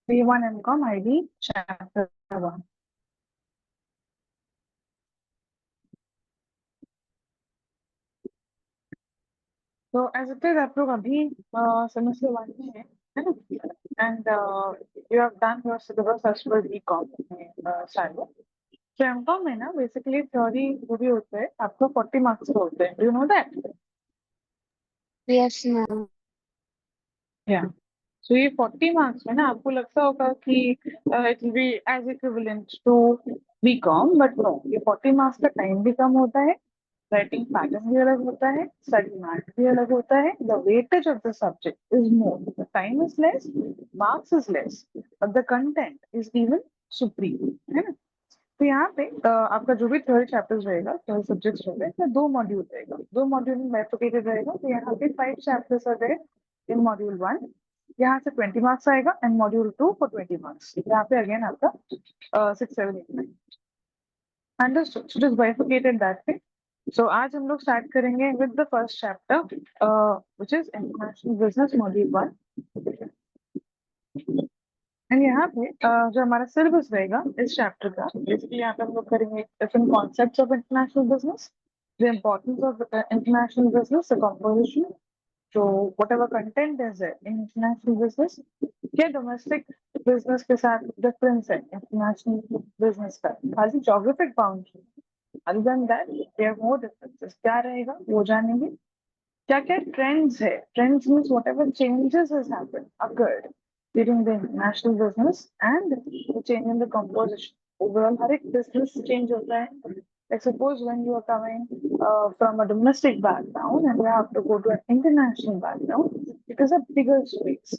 B1 MCom IB Chapter 1. So as it is, आप लोग अभी semester 1 में है ना? And you have done your syllabus as per BCom में शायद. So MCom में ना basically theory जो भी होता है आपको 40 marks का होता है. Do you know that? Yes, ma'am. Yeah. So ये 40 marks में ना आपको लगता होगा कि it will be as equivalent to BCom, but no, ये 40 marks का time भी कम होता है, writing pattern भी अलग होता है, study mat भी अलग होता है, the weightage of the subject is more, the time is less, marks is less, but the content is even supreme, है ना? तो यहाँ पे आपका जो भी थर्ड चैप्टर्स रहेगा, थर्ड सब्जेक्ट्स रहेगा, इसमें 2 मॉड्यूल रहेगा, 2 मॉड्यूल में बाइफरकेटेड रहेगा. तो यहाँ पे 5 chapters are there in module 1. यहाँ से 20 मार्क्स आएगा एंड मॉड्यूल 2 फॉर 20 मार्क्स. यहाँ पे अगेन आपका 6 7 8 9 understood. So just bifurcated that way. So आज हम लोग स्टार्ट करेंगे with the first chapter which is international business module 1. And यहाँ पे जो हमारा सिलेबस रहेगा इस चैप्टर का, बेसिकली यहाँ पे हम लोग करेंगे different concepts of international business, the importance of international business, the composition, तो whatever content is there in international business, क्या डोमेस्टिक बिजनेस के साथ डिफरेंस है इंटरनेशनल बिजनेस का, खाली geographic boundary. Other than that there are more differences. क्या रहेगा वो जानेंगे. क्या क्या ट्रेंड्स है. Trends means whatever changes has happened occurred during the international business and the change in the composition. Overall, हर एक business change होता है. Like suppose when you are coming from a domestic background and you have to go to an international background, it is a bigger space,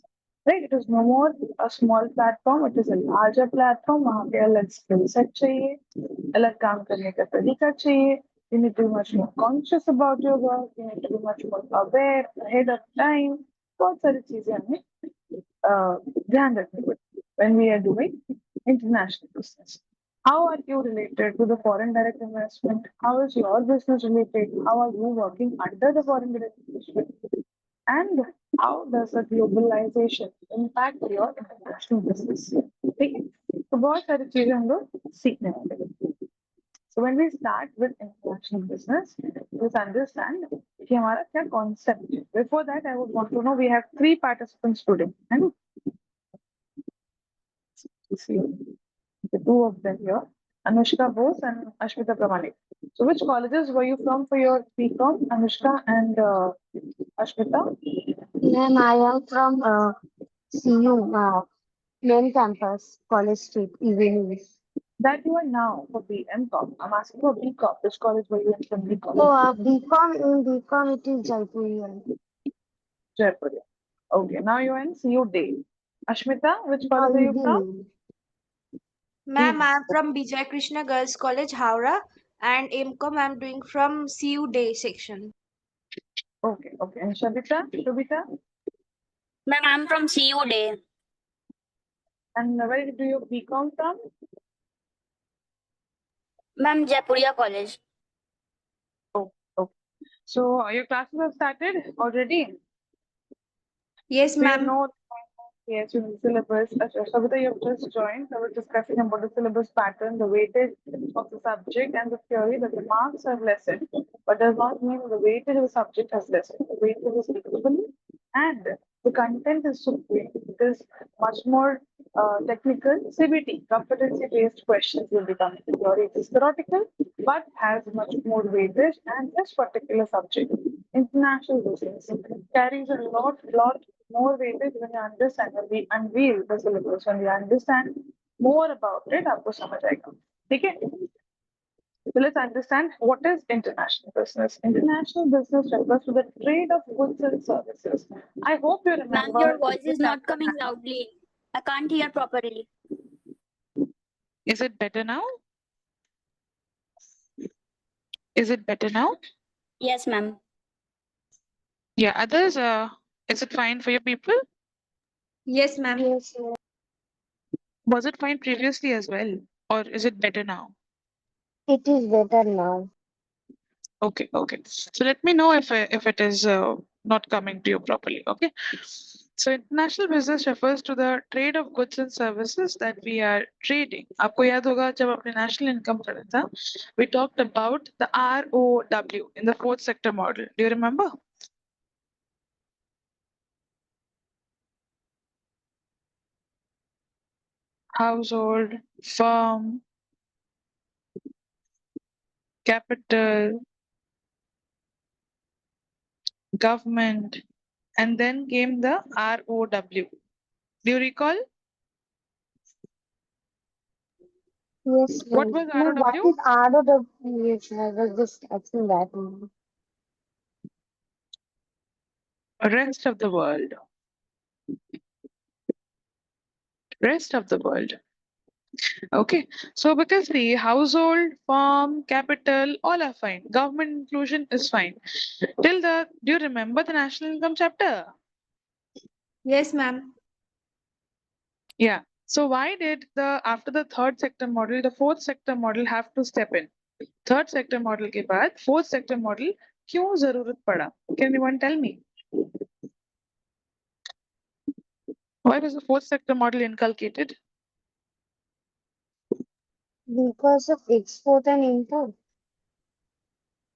right? It is no more a small platform, it is a larger platform. वहाँ पे अलग skill set चाहिए, अलग काम करने का तरीका चाहिए. You need to be much more conscious about your work. You need to be much more aware ahead of time. बहुत सारी चीजें हमें ध्यान रखनी पड़ती है when we are doing international business. How are you related to the foreign direct investment? How is your business related? How are you working under the foreign direct investment? And how does the globalization impact your international business? ठीक है, तो बहुत सारी चीजें हम लोग सीखने वाले हैं. So when we start with international business, let's understand कि हमारा क्या concept है. Before that, I would want to know, we have 3 participants today, है ना? See the 2 of them here, Anushka Bose and Ashmita Pramanik. So which colleges were you from for your BCom, Anushka and Ashmita? Ma'am, I am from CU, main campus, College Street, Evening. That you are now for BCom. I'm asking for BCom. Which college were you in from BCom? Oh, BCom, it is Jaipur. Jaipur. Okay, now you are in CU Day. Ashmita, which college are you from? Ma'am, I'm from Vijay Krishna Girls College, Howrah, and MCom I'm doing from CU Day section. Okay, okay. And Shobita? Ma'am, I'm from CU Day. And where do you BCom from? Ma'am, Jaipuria College. Oh, okay. So your classes have started already? Yes, So you ma'am. know, yes, you know the syllabus. Shobita, you have just joined. So we're discussing about the syllabus pattern, the weightage of the subject, and the theory that the marks have lessened, but does not mean the weightage of the subject has lessened. The weightage is equal, and the content is supreme. It is much more technical. CBT, competency-based questions will be coming. Theory is theoretical, but has much more weightage, and this particular subject, international business, carries a lot more weightage when you understand, when we unveil the syllabus, when we understand more about it, आपको समझ आएगा. ठीक है? So let's understand what is international business. International business refers to the trade of goods and services. I hope you Ma'am, remember. your voice is not coming loudly. I can't hear properly. Is it better now? Is it better now? Yes, ma'am. Yeah, others, is it fine for you people? Yes, ma'am. Yes, Was it fine previously as well? Or is it better now? it is better now. Okay, okay. So let me know if it is not coming to you properly. Okay. So international business refers to the trade of goods and services that we are trading. आपको याद होगा जब अपने national income पढ़ा था, we talked about the ROW in the fourth sector model. Do you remember? Household, firm, capital, government, and then came the ROW. Do you recall? Yes, What ma'am. was Ma'am, what ROW? is ROW? Yes, I was just asking that. Ma'am. Rest of the world. Rest of the world. Okay, so because the household, farm, capital, all are fine. Government inclusion is fine. Do you remember the national income chapter? Yes, ma'am. Yeah. So why did after the third sector model, the fourth sector model have to step in? Third sector model के बाद fourth sector model क्यों जरूरत पड़ा? Can anyone tell me? Why was the fourth sector model inculcated? Because of export and import.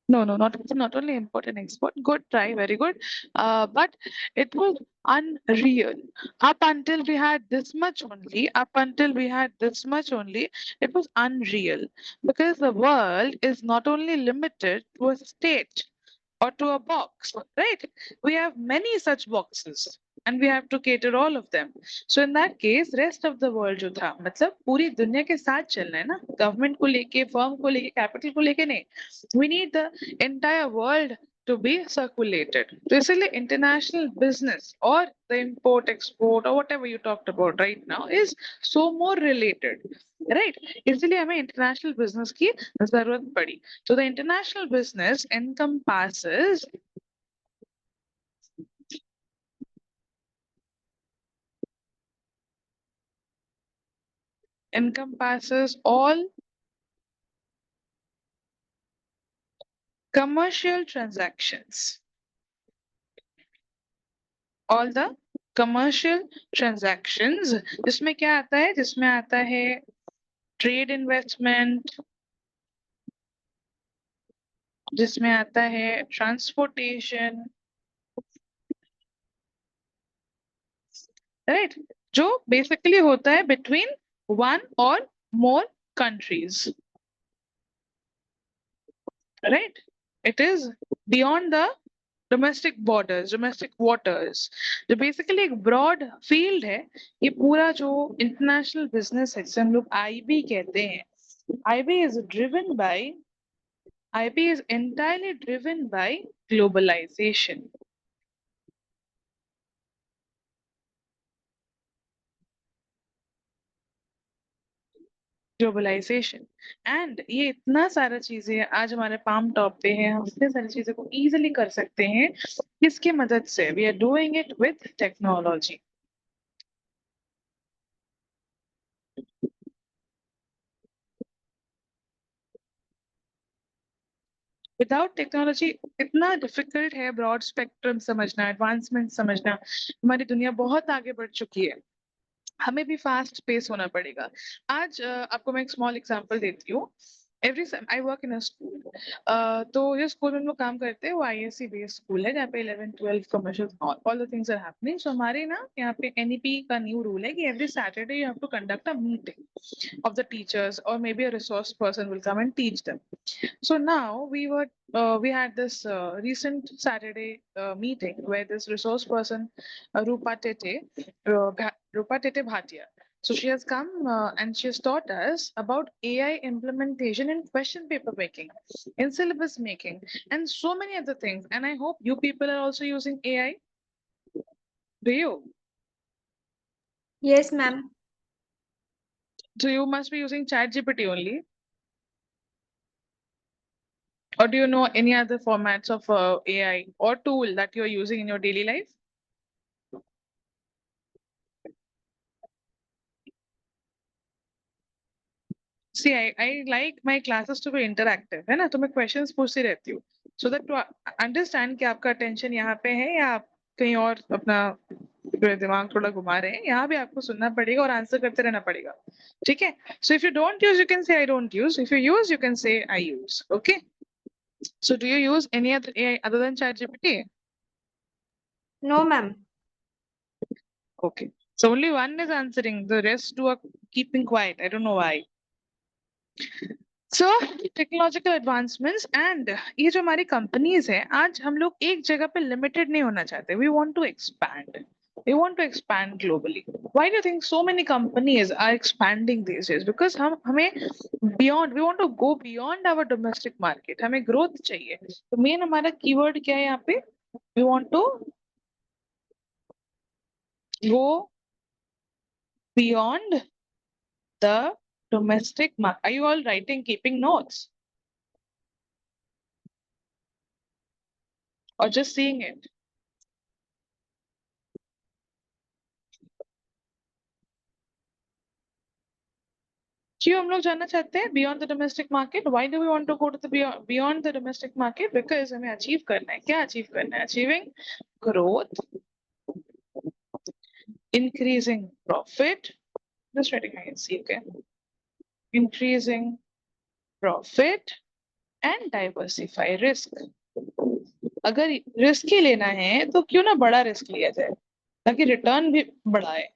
No, not only import and export. Good try, very good. But it was unreal. Up until we had this much only, it was unreal because the world is not only limited to a state or to a box, right? We have many such boxes and we have to cater all of them. So in that case, rest of the world जो था, मतलब पूरी दुनिया के साथ चलना है ना, गवर्नमेंट को लेके, फर्म को लेके, कैपिटल को लेके नहीं. We need the entire world to be circulated. So इसलिए international business or the import, export or whatever you talked about right now is so more related, right? इसलिए हमें international business की जरूरत पड़ी. So the international business encompasses all commercial transactions. All the commercial transactions. जिसमें क्या आता है? जिसमें आता है trade investment, जिसमें आता है transportation, right? जो basically होता है between one or more countries, right? It is beyond the domestic borders, domestic waters. जो basically एक broad field है, ये पूरा जो international business है, जिसे हम लोग IB कहते हैं, IB is driven by, IB is entirely driven by globalization. Globalisation and ये इतना सारा चीजें आज हमारे पाम टॉप पे है, हम इतने सारी चीजें को इजीली कर सकते हैं किसकी मदद से? We are doing it with technology. Without technology इतना डिफिकल्ट है ब्रॉड स्पेक्ट्रम समझना, एडवांसमेंट समझना. हमारी दुनिया बहुत आगे बढ़ चुकी है, हमें भी फास्ट पेस होना पड़ेगा. आज आपको मैं एक स्मॉल एग्जांपल देती हूँ. Every I work in a school. तो जो स्कूल में हम लोग काम करते हैं वो आईएससी बेस्ड स्कूल है, जहाँ पे 11 12 commercial all the things are happening. So हमारे ना यहाँ पे एनईपी का न्यू रूल है कि every Saturday you have to conduct a meeting of the teachers, or maybe a resource person will come and teach them. So now we had this recent Saturday meeting where this resource person, Rupa Tete Bhatia. So she has come and she has taught us about AI implementation in question paper making, in syllabus making, and so many other things. And I hope you people are also using AI. Do you? Yes, ma'am. So you must be using ChatGPT only. Or do you know any other formats of AI or tool that you're using in your daily life? See, I like my classes to be interactive, है ना? तो मैं questions पूछती रहती हूँ. So that to understand कि आपका attention यहाँ पे है या आप कहीं और अपना पूरे दिमाग थोड़ा घुमा रहे हैं, यहाँ भी आपको सुनना पड़ेगा और आंसर करते रहना पड़ेगा, ठीक है? So if you don't use, you can say I don't use. If you use, you can say I use. Okay, so do you use any other AI other than ChatGPT? No, ma'am. Okay, so only one is answering, the rest two are keeping quiet. I don't know why. So technological advancements and ये जो हमारी companies है, आज हम लोग एक जगह पे लिमिटेड नहीं होना चाहते. We want to expand. We want to expand globally. Why do you think so many companies are expanding these days? Because हमें beyond, we want to go beyond our domestic market. हमें growth चाहिए. तो main हमारा keyword क्या है यहाँ पे? We want to go beyond the domestic market. Are you all writing, keeping notes? Or just seeing it? क्यों हम लोग जानना चाहते हैं beyond the domestic market? Why do we want to go to the beyond the domestic market? Because हमें achieve करना है. क्या achieve करना है? Achieving growth, increasing profit. Just writing I can see, okay? Increasing profit and diversify risk. अगर risk ही लेना है तो क्यों ना बड़ा रिस्क लिया जाए ताकि रिटर्न भी बड़ा है.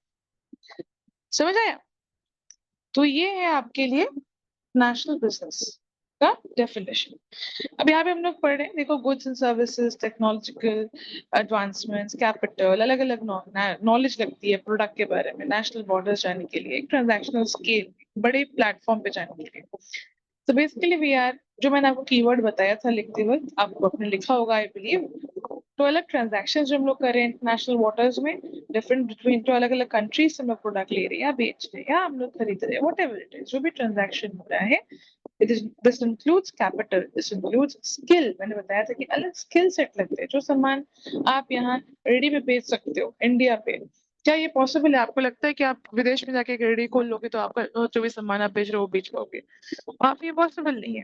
समझ आया? तो ये है आपके लिए नेशनल बिजनेस का डेफिनेशन. अब यहाँ पे हम लोग पढ़ रहे हैं, देखो, goods and services, technological advancements, capital, अलग अलग नॉलेज लगती है प्रोडक्ट के बारे में, नेशनल बॉर्डर्स जाने के लिए, एक ट्रांजैक्शनल स्केल, बड़े प्लेटफॉर्म पे जाने के लिए. तो बेसिकली वी आर, जो मैंने आपको कीवर्ड बताया था लिखते वक्त, आपको अपने लिखा होगा आई बिलीव, तो अलग ट्रांजैक्शन जो हम लोग कर रहे हैं इंटरनेशनल वाटर्स में, डिफरेंट बिटवीन, तो अलग अलग कंट्रीज से हम लोग प्रोडक्ट ले रहे हैं या बेच रहे हैं या हम लोग खरीद रहे हैं, वट एवर इट इज, जो भी ट्रांजैक्शन हो रहा है, this includes capital, this includes skill. मैंने बताया था कि अलग स्किल सेट लगते हैं. जो सामान आप यहाँ रेडी में बेच सकते हो इंडिया पे, क्या ये पॉसिबल है? आपको लगता है कि आप विदेश में जाके एक रेडी खोल लोगे तो आपका जो भी सामान आप बेच रहे हो वो बेच पाओगे? आप, ये पॉसिबल नहीं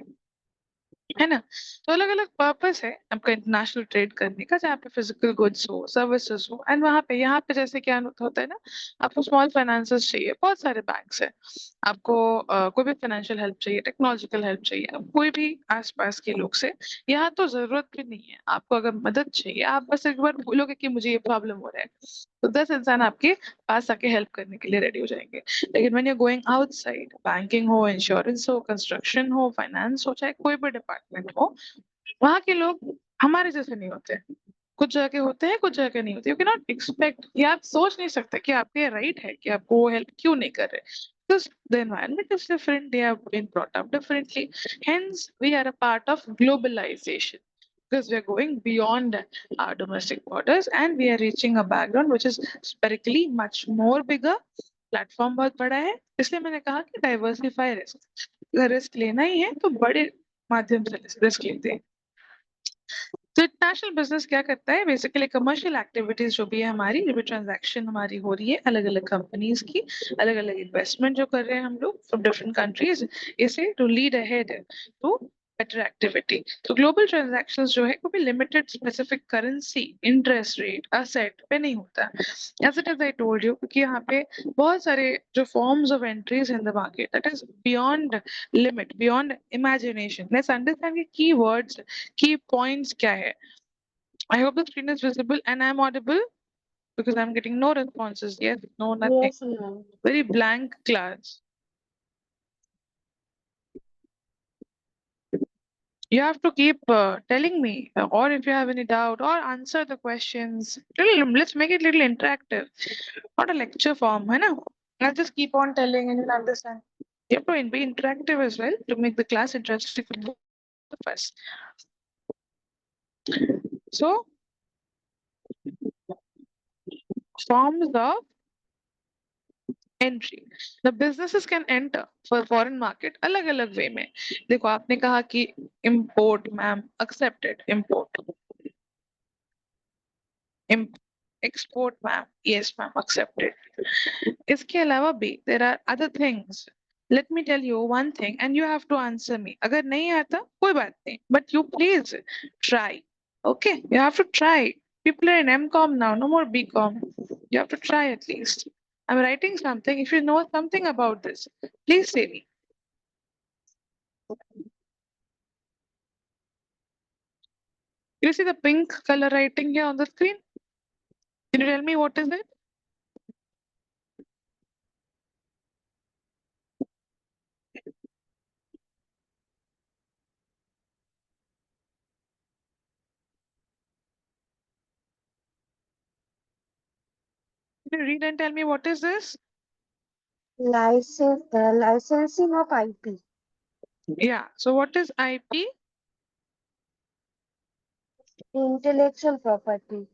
है ना? तो अलग अलग पर्पस है आपका इंटरनेशनल ट्रेड करने का, जहाँ पे फिजिकल गुड्स हो, सर्विसेज हो, एंड वहाँ पे, यहाँ पे जैसे क्या होता है ना, आपको स्मॉल फाइनेंसेस चाहिए, बहुत सारे बैंक्स है, आपको कोई भी फाइनेंशियल हेल्प चाहिए, टेक्नोलॉजिकल हेल्प चाहिए, कोई भी आसपास के लोग से, यहाँ तो जरूरत भी नहीं है. आपको अगर मदद चाहिए, आप बस एक बार बोलोगे कि मुझे ये प्रॉब्लम हो रहा है, तो 10 इंसान आपके पास आके हेल्प करने के लिए रेडी हो जाएंगे. लेकिन when you going outside, banking हो, इंश्योरेंस हो, कंस्ट्रक्शन हो, फाइनेंस हो, चाहे कोई भी डिपार्टमेंट हो, वहाँ के लोग हमारे जैसे नहीं होते. कुछ जगह होते हैं, कुछ जगह नहीं होते. यू कैन नॉट एक्सपेक्ट, या आप सोच नहीं सकते कि आपके राइट है कि आपको वो हेल्प क्यों नहीं कर रहे. Because the environment is different, they have been brought up differently. Hence, we are a part of globalization. Because we are going beyond our domestic borders and we are reaching a background which is spherically much more bigger. Platform बहुत बड़ा है, इसलिए मैंने कहा कि diversify risk. अगर risk लेना ही है तो बड़े माध्यम से रिस्क लेते हैं. तो इंटरनेशनल बिजनेस क्या करता है? बेसिकली कमर्शियल एक्टिविटीज जो भी है हमारी, जो भी ट्रांजैक्शन हमारी हो रही है अलग अलग कंपनीज की, अलग अलग इन्वेस्टमेंट जो कर रहे हैं हम लोग फ्रॉम डिफरेंट कंट्रीज, इसे to lead ahead to better activity. तो ग्लोबल ट्रांजैक्शंस जो है वो भी limited specific currency, interest rate, asset पे नहीं होता. As it is I told you, क्योंकि यहाँ पे बहुत सारे जो forms of entries in the market, that is beyond limit, beyond imagination. Let's understand कि की वर्ड्स, key points क्या है. I hope the screen is visible and I'm audible, because I'm getting no responses. Yes, no, nothing. Yes, ma'am. Very blank class. You have to keep telling me, or if you have any doubt, or answer the questions. Let's make it little interactive, not a lecture form, है ना? I'll just keep on telling and you'll understand. You have to be interactive as well to make the class interesting for both of us. So, forms of entry. The businesses can enter for foreign market अलग अलग वे में. देखो, आपने कहा कि import, ma'am, accepted. Import, export, ma'am, yes ma'am, accepted. इसके अलावा भी there are other things. Let me tell you one thing and you have to answer me. अगर नहीं आता कोई बात नहीं, but you please try. Okay, you have to try. People are in MCom now, no more BCom. You have to try at least. I'm writing something. If you know something about this, please say me. You see the pink color writing here on the screen? Can you tell me what is it? Can you read and tell me what is this? Licensing of IP. Yeah. So what is IP? Intellectual property.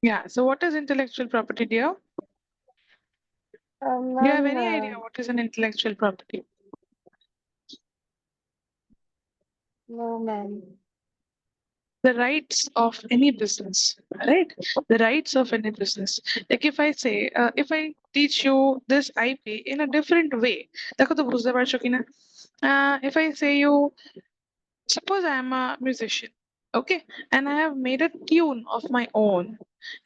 Yeah. So what is intellectual property, dear? Do you have any idea Ma'am, what is an intellectual property? no, ma'am. The rights of any business, right? The rights of any business. Like if I say, if I teach you this IP in a different way, দেখো তো বুঝতে পারছো কিনা? If I say you, suppose I am a musician, okay, and I have made a tune of my own,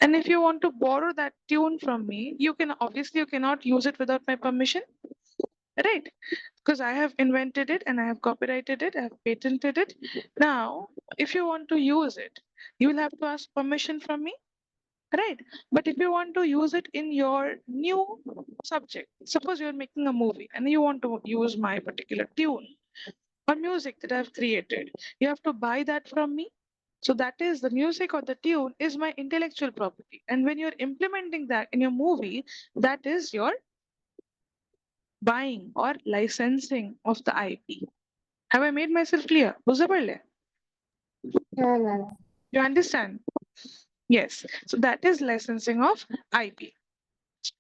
and if you want to borrow that tune from me, you can obviously you cannot use it without my permission, right? Because I have invented it and I have copyrighted it, I have patented it. Now, if you want to use it, you will have to ask permission from me, right? But if you want to use it in your new subject, suppose you're making a movie and you want to use my particular tune or music that I've created, you have to buy that from me. So that is the music or the tune is my intellectual property. And when you're implementing that in your movie, that is your buying or licensing of the IP. Have I made myself clear? বুঝতে পারলে? No, ma'am. You understand? Yes. So that is licensing of IP.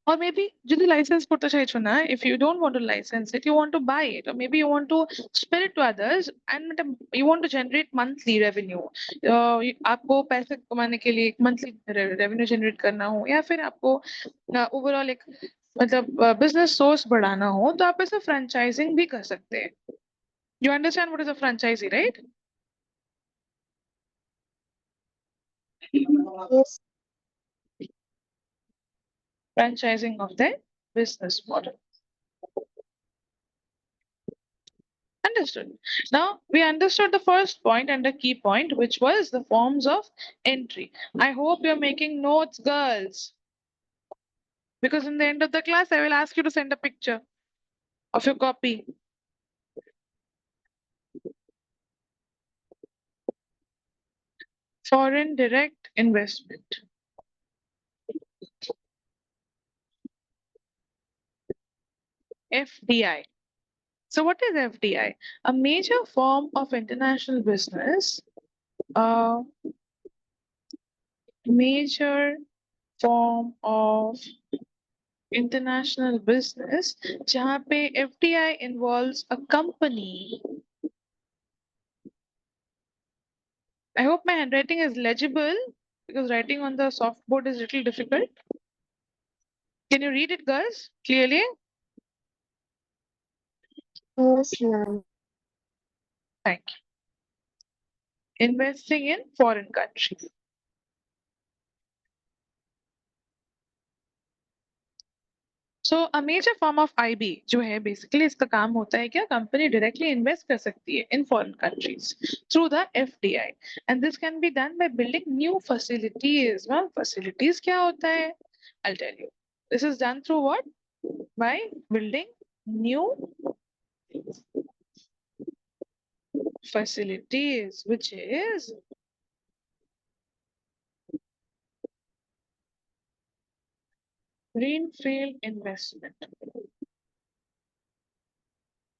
Or maybe যদি license করতে চাইছো না, if you don't want to license it, you want to buy it, or maybe you want to sell it to others and you want to generate monthly revenue. आपको पैसे कमाने के लिए monthly revenue generate करना हो या फिर आपको overall एक मतलब business source बढ़ाना हो तो आप ऐसे franchising भी कर सकते हैं. You understand what is a franchisee, right? Yes, Franchising of their business model. Understood. Now we understood the first point and the key point, which was the forms of entry. I hope you're making notes, girls. Because in the end of the class, I will ask you to send a picture of your copy. Foreign direct investment. FDI. So what is FDI? A major form of international business. Major form of international business जहाँ पे FDI involves a company. I hope my handwriting is legible because writing on the soft board is a little difficult. Can you read it, girls, clearly? yes, ma'am. Thank you. Investing in foreign countries. So a major form of IB जो है basically इसका काम होता है क्या company directly invest कर सकती है in foreign countries through the FDI, and this can be done by building new facilities. Well, facilities क्या होता है? I'll tell you. This is done through what? By building new facilities, which is greenfield investment.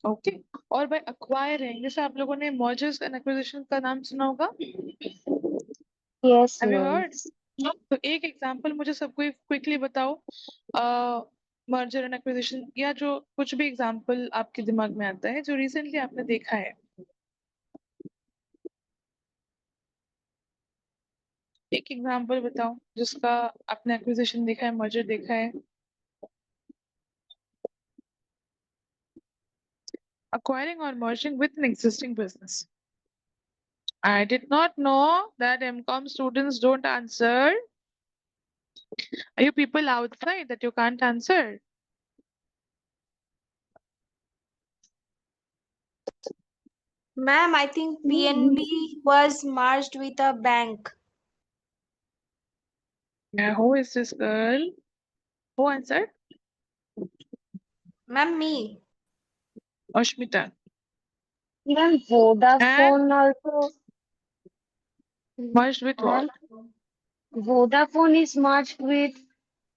Okay और bye acquiring जैसे आप लोगों ने mergers and acquisition का नाम सुना होगा. Yes, have you ma'am. Heard? तो एक एग्जांपल मुझे सबको क्विकली बताओ मर्जर एंड एक्विजिशन या जो कुछ भी एग्जांपल आपके दिमाग में आता है जो रिसेंटली आपने देखा है. एक एग्जांपल बताओ जिसका आपने एक्विजिशन देखा है, मर्जर देखा है. Acquiring or merging with an existing business. I did not know that MCOM students don't answer. Are you people outside that you can't answer? Ma'am, I think PNB was merged with a bank. Yeah, who is this girl? Who answered? Ma'am, me. Ashmita. Even Vodafone also. Merged with what? Ma'am, Vodafone is merged with,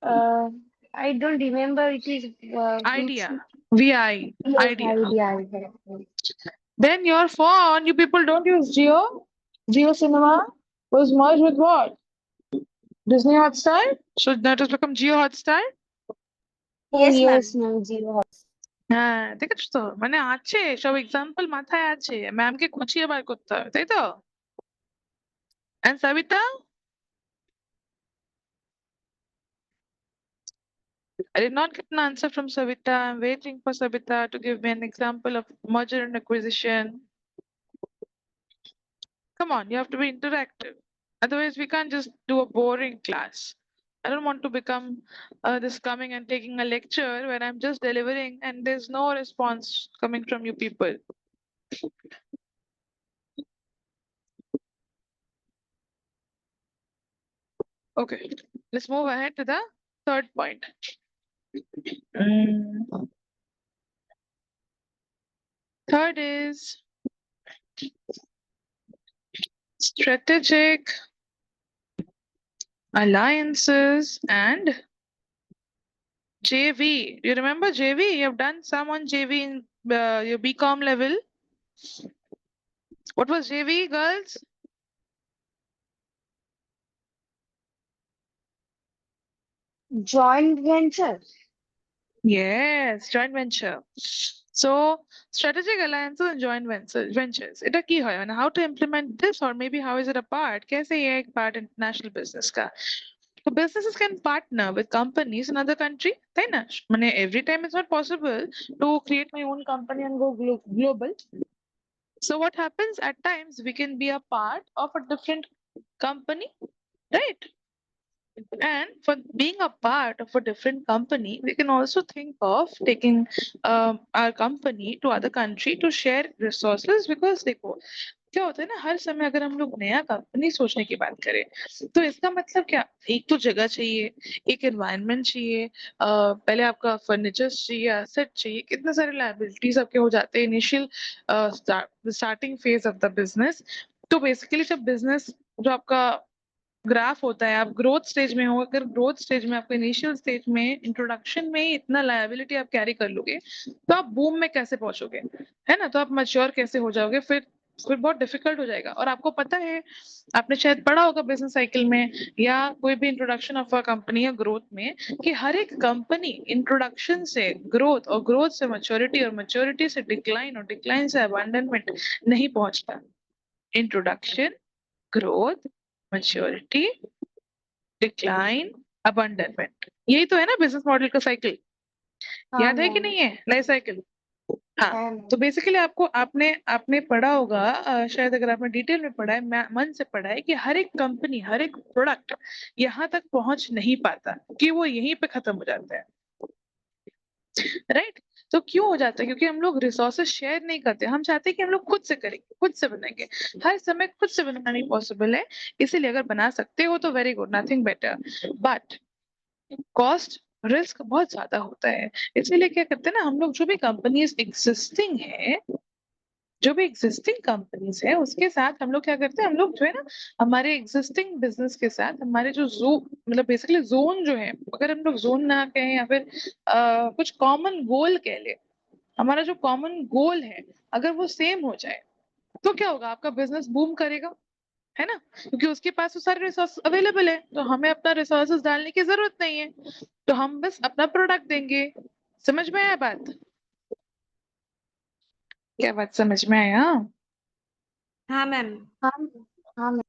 uh, I don't remember it is, which, Idea. VI. yes, Idea. idea. Then your phone, you people don't use Geo? Geo Cinema was merged with what? Disney Hotstar? Should that has become Geo Hotstar? Oh, Yes, ma'am. yes, ma'am, Zero. হ্যাঁ দেখেছো তো মানে আছে সব example মাথায় আছে ম্যামকে খুঁচিয়ে বার করতে হবে তাই তো and Savita I did not get an answer from Savita. I'm waiting for Savita to give me an example of merger and acquisition. Come on, you have to be interactive. Otherwise, we can't just do a boring class. I don't want to become this coming and taking a lecture when I'm just delivering and there's no response coming from you people. Okay, let's move ahead to the third point. Third is strategic alliances and JV. Do you remember JV? You have done some on JV in your BCom level. What was JV, girls? Joint venture. Yes, joint venture. So strategic alliances and joint ventures. এটা কি হয় মানে how to implement this or maybe how is it a part? कैसे ये एक part international business का? So businesses can partner with companies in other country, তাই না? মানে every time it's not possible to create my own company and go global. So what happens at times we can be a part of a different company, right? And for being a part of a different company, we can also think of taking our company to other country to share resources because देखो क्या होता है ना हर समय अगर हम लोग नया कंपनी सोचने की बात करें तो इसका मतलब क्या एक तो जगह चाहिए एक एनवायरनमेंट चाहिए पहले आपका फर्नीचर्स चाहिए एसेट चाहिए कितने सारे लायबिलिटीज आपके हो जाते हैं initial starting phase of the business तो बेसिकली जब बिजनेस जो आपका ग्राफ होता है आप ग्रोथ स्टेज में हो अगर ग्रोथ स्टेज में आपको इनिशियल स्टेज में इंट्रोडक्शन में ही इतना लायबिलिटी आप कैरी कर लोगे तो आप बूम में कैसे पहुंचोगे है ना तो आप मैच्योर कैसे हो जाओगे फिर बहुत डिफिकल्ट हो जाएगा और आपको पता है आपने शायद पढ़ा होगा बिजनेस साइकिल में या कोई भी इंट्रोडक्शन ऑफ अ कंपनी या ग्रोथ में कि हर एक कंपनी इंट्रोडक्शन से ग्रोथ और ग्रोथ से मैच्योरिटी और मैच्योरिटी से डिक्लाइन और डिक्लाइन से अबंडनमेंट नहीं पहुंचता introduction growth maturity, decline, abandonment. यही तो है ना बिजनेस मॉडल का साइकिल हाँ, याद है कि ma'am. नहीं है लाइफ साइकिल हाँ हाँ, ma'am. तो बेसिकली आपको आपने आपने पढ़ा होगा शायद अगर आपने डिटेल में पढ़ा है मन से पढ़ा है कि हर एक कंपनी हर एक प्रोडक्ट यहाँ तक पहुंच नहीं पाता कि वो यहीं पे खत्म हो जाता है राइट तो क्यों हो जाता है क्योंकि हम लोग रिसोर्सेज शेयर नहीं करते हम चाहते हैं कि हम लोग खुद से करेंगे खुद से बनाएंगे हर समय खुद से बनाना नहीं पॉसिबल है इसीलिए अगर बना सकते हो तो very good nothing better but cost risk बहुत ज्यादा होता है इसीलिए क्या करते हैं ना हम लोग जो भी कंपनीज एग्जिस्टिंग है जो भी एग्जिस्टिंग कंपनीज है उसके साथ हम लोग क्या करते हैं हम लोग जो है ना हमारे एग्जिस्टिंग बिजनेस के साथ हमारे जो मतलब बेसिकली जोन जो है अगर हम लोग जोन ना कहें या फिर कुछ कॉमन गोल कह ले हमारा जो कॉमन गोल है अगर वो सेम हो जाए तो क्या होगा आपका बिजनेस बूम करेगा है ना क्योंकि उसके पास तो सारे रिसोर्स अवेलेबल है तो हमें अपना रिसोर्सेज डालने की जरूरत नहीं है तो हम बस अपना प्रोडक्ट देंगे समझ में आया बात क्या बात समझ में आया हाँ मैम. हाँ, हाँ, ma'am.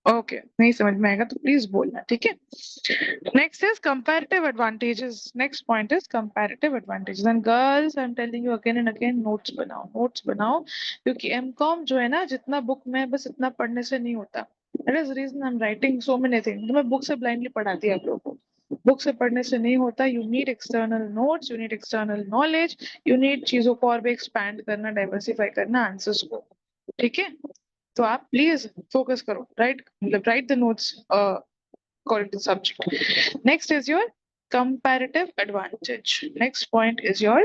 ओके, नहीं समझ में आएगा तो प्लीज बोलना, ठीक है। Next is comparative advantages. Next point is comparative advantages and girls I am telling you again and again, notes बनाओ, नोट्स बनाओ, क्योंकि एमकॉम जो है ना, जितना बुक में बस इतना पढ़ने से नहीं होता। That is reason I am writing so many things. तो मैं बुक से ब्लाइंडली पढ़ाती हूँ आप लोगों को, बुक से पढ़ने से नहीं होता। You need external notes, you need external knowledge, you need चीजों को और भी एक्सपैंड करना, डाइवर्सिफाई करना आंसर्स को, ठीक है। तो आप प्लीज फोकस करो, राइट, मतलब right the notes according to the subject. Next is your comparative advantage. Next point is your